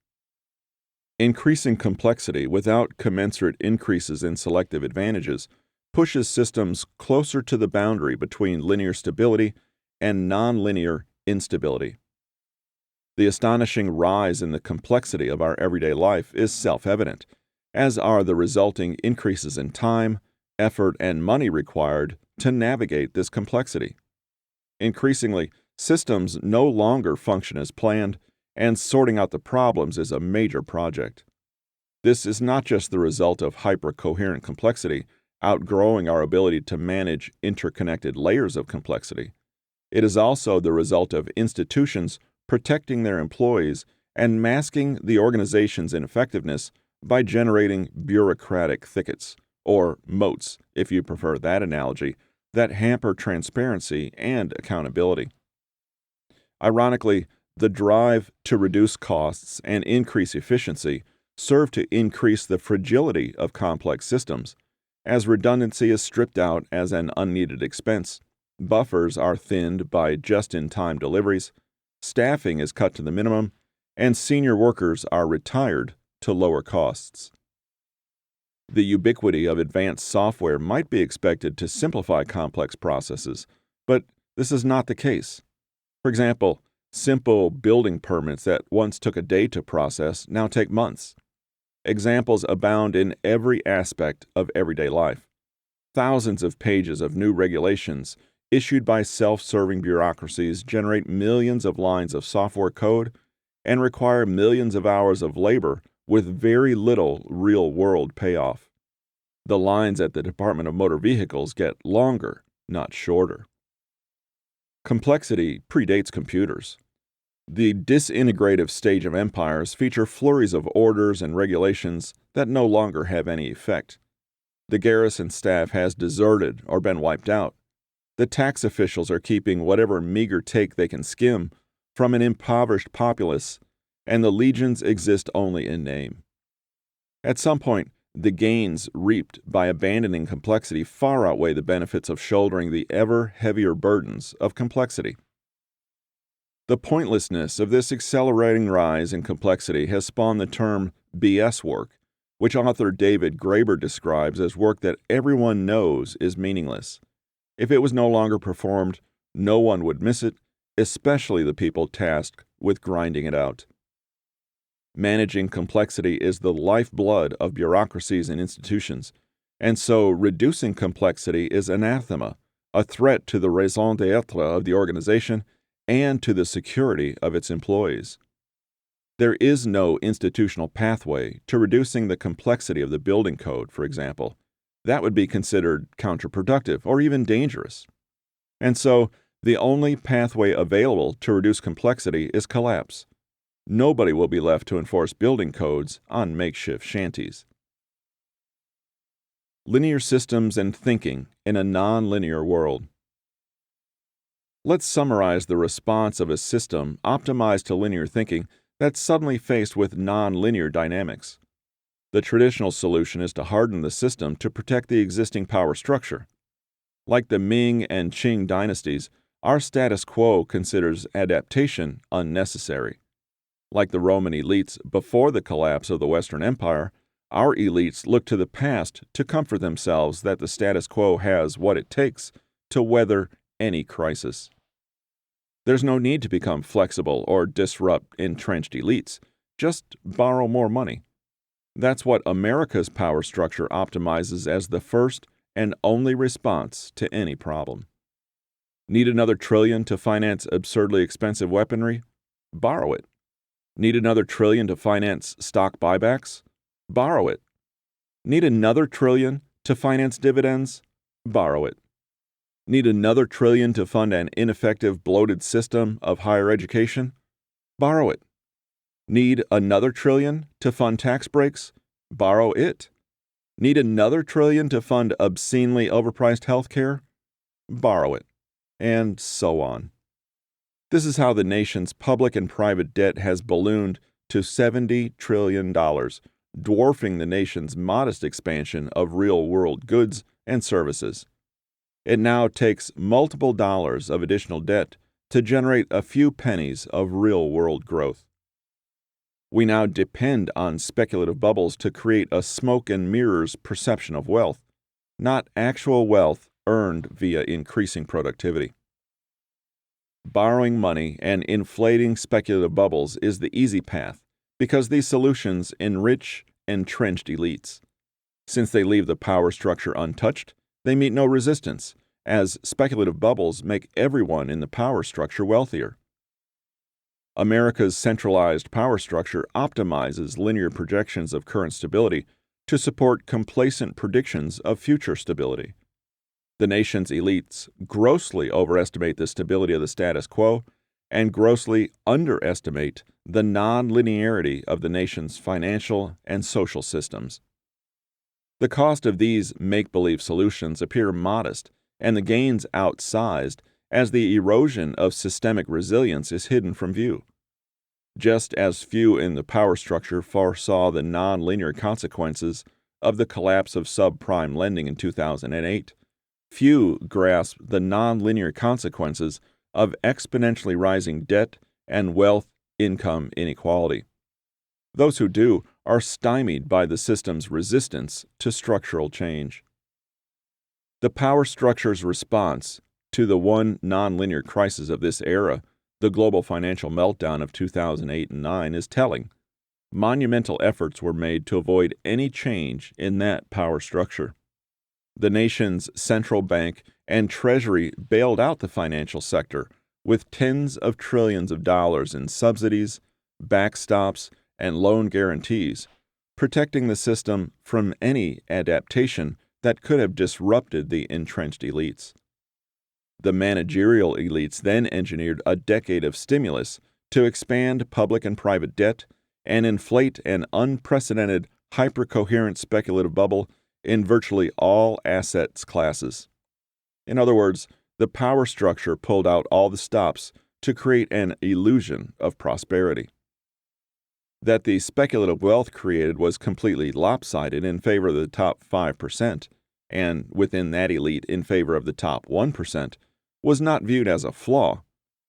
Increasing complexity without commensurate increases in selective advantages pushes systems closer to the boundary between linear stability and nonlinear instability. The astonishing rise in the complexity of our everyday life is self-evident, as are the resulting increases in time, effort, and money required to navigate this complexity. Increasingly, systems no longer function as planned, and sorting out the problems is a major project. This is not just the result of hyper-coherent complexity outgrowing our ability to manage interconnected layers of complexity. It is also the result of institutions protecting their employees and masking the organization's ineffectiveness by generating bureaucratic thickets, or moats, if you prefer that analogy, that hamper transparency and accountability. Ironically, the drive to reduce costs and increase efficiency serve to increase the fragility of complex systems, as redundancy is stripped out as an unneeded expense, buffers are thinned by just-in-time deliveries, staffing is cut to the minimum, and senior workers are retired to lower costs. The ubiquity of advanced software might be expected to simplify complex processes, but this is not the case. For example, simple building permits that once took a day to process now take months. Examples abound in every aspect of everyday life. Thousands of pages of new regulations issued by self-serving bureaucracies generate millions of lines of software code and require millions of hours of labor with very little real-world payoff. The lines at the Department of Motor Vehicles get longer, not shorter. Complexity predates computers. The disintegrative stage of empires feature flurries of orders and regulations that no longer have any effect. The garrison staff has deserted or been wiped out. The tax officials are keeping whatever meager take they can skim from an impoverished populace, and the legions exist only in name. At some point, the gains reaped by abandoning complexity far outweigh the benefits of shouldering the ever heavier burdens of complexity. The pointlessness of this accelerating rise in complexity has spawned the term BS work, which author David Graeber describes as work that everyone knows is meaningless. If it was no longer performed, no one would miss it, especially the people tasked with grinding it out. Managing complexity is the lifeblood of bureaucracies and institutions, and so reducing complexity is anathema, a threat to the raison d'etre of the organization and to the security of its employees. There is no institutional pathway to reducing the complexity of the building code, for example. That would be considered counterproductive or even dangerous. And so, the only pathway available to reduce complexity is collapse. Nobody will be left to enforce building codes on makeshift shanties. Linear systems and thinking in a non-linear world. Let's summarize the response of a system optimized to linear thinking that's suddenly faced with non-linear dynamics. The traditional solution is to harden the system to protect the existing power structure. Like the Ming and Qing dynasties, our status quo considers adaptation unnecessary. Like the Roman elites before the collapse of the Western Empire, our elites look to the past to comfort themselves that the status quo has what it takes to weather any crisis. There's no need to become flexible or disrupt entrenched elites. Just borrow more money. That's what America's power structure optimizes as the first and only response to any problem. Need another trillion to finance absurdly expensive weaponry? Borrow it. Need another trillion to finance stock buybacks? Borrow it. Need another trillion to finance dividends? Borrow it. Need another trillion to fund an ineffective, bloated system of higher education? Borrow it. Need another trillion to fund tax breaks? Borrow it. Need another trillion to fund obscenely overpriced health care? Borrow it. And so on. This is how the nation's public and private debt has ballooned to $70 trillion, dwarfing the nation's modest expansion of real-world goods and services. It now takes multiple dollars of additional debt to generate a few pennies of real-world growth. We now depend on speculative bubbles to create a smoke and mirrors perception of wealth, not actual wealth earned via increasing productivity. Borrowing money and inflating speculative bubbles is the easy path because these solutions enrich entrenched elites. Since they leave the power structure untouched, they meet no resistance, as speculative bubbles make everyone in the power structure wealthier. America's centralized power structure optimizes linear projections of current stability to support complacent predictions of future stability. The nation's elites grossly overestimate the stability of the status quo and grossly underestimate the non-linearity of the nation's financial and social systems. The cost of these make-believe solutions appear modest and the gains outsized as the erosion of systemic resilience is hidden from view. Just as few in the power structure foresaw the non-linear consequences of the collapse of subprime lending in 2008, few grasp the non-linear consequences of exponentially rising debt and wealth-income inequality. Those who do are stymied by the system's resistance to structural change. The power structure's response to the one nonlinear crisis of this era, the global financial meltdown of 2008 and 9, is telling. Monumental efforts were made to avoid any change in that power structure. The nation's central bank and treasury bailed out the financial sector with tens of trillions of dollars in subsidies, backstops, and loan guarantees, protecting the system from any adaptation that could have disrupted the entrenched elites. The managerial elites then engineered a decade of stimulus to expand public and private debt and inflate an unprecedented hypercoherent speculative bubble in virtually all assets classes. In other words, the power structure pulled out all the stops to create an illusion of prosperity. That the speculative wealth created was completely lopsided in favor of the top 5%, and within that elite in favor of the top 1%, was not viewed as a flaw.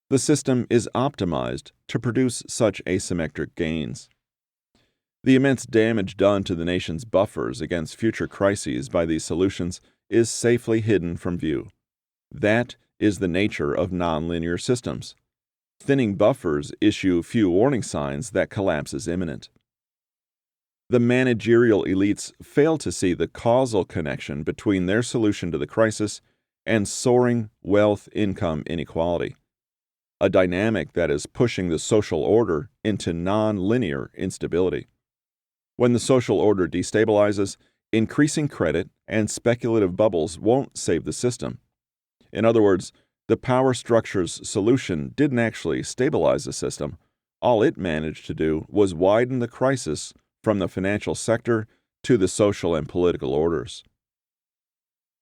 The system is optimized to produce such asymmetric gains. The immense damage done to the nation's buffers against future crises by these solutions is safely hidden from view. That is the nature of nonlinear systems. Thinning buffers issue few warning signs that collapse is imminent. The managerial elites fail to see the causal connection between their solution to the crisis and soaring wealth-income inequality, a dynamic that is pushing the social order into nonlinear instability. When the social order destabilizes, increasing credit and speculative bubbles won't save the system. In other words, the power structure's solution didn't actually stabilize the system. All it managed to do was widen the crisis from the financial sector to the social and political orders.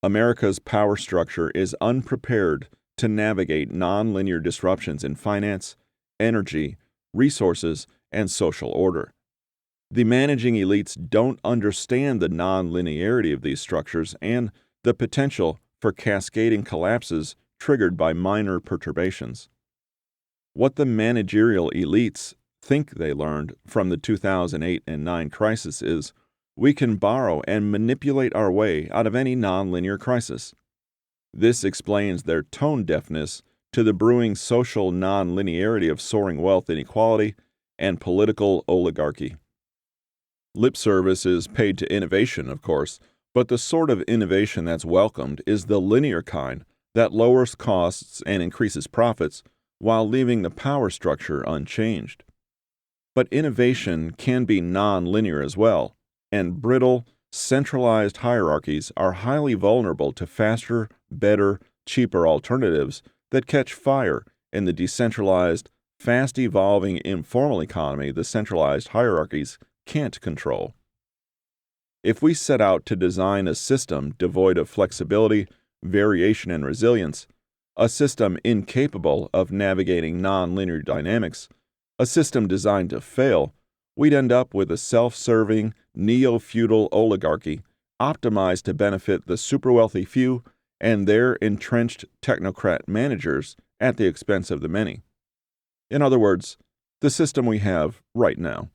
America's power structure is unprepared to navigate nonlinear disruptions in finance, energy, resources, and social order. The managing elites don't understand the nonlinearity of these structures and the potential for cascading collapses triggered by minor perturbations. What the managerial elites think they learned from the 2008 and 9 crisis is, we can borrow and manipulate our way out of any nonlinear crisis. This explains their tone deafness to the brewing social nonlinearity of soaring wealth inequality and political oligarchy. Lip service is paid to innovation, of course, but the sort of innovation that's welcomed is the linear kind that lowers costs and increases profits while leaving the power structure unchanged. But innovation can be non-linear as well, and brittle, centralized hierarchies are highly vulnerable to faster, better, cheaper alternatives that catch fire in the decentralized, fast-evolving informal economy the centralized hierarchies can't control. If we set out to design a system devoid of flexibility, variation, and resilience, a system incapable of navigating nonlinear dynamics, a system designed to fail, we'd end up with a self-serving, neo-feudal oligarchy optimized to benefit the super-wealthy few and their entrenched technocrat managers at the expense of the many. In other words, the system we have right now.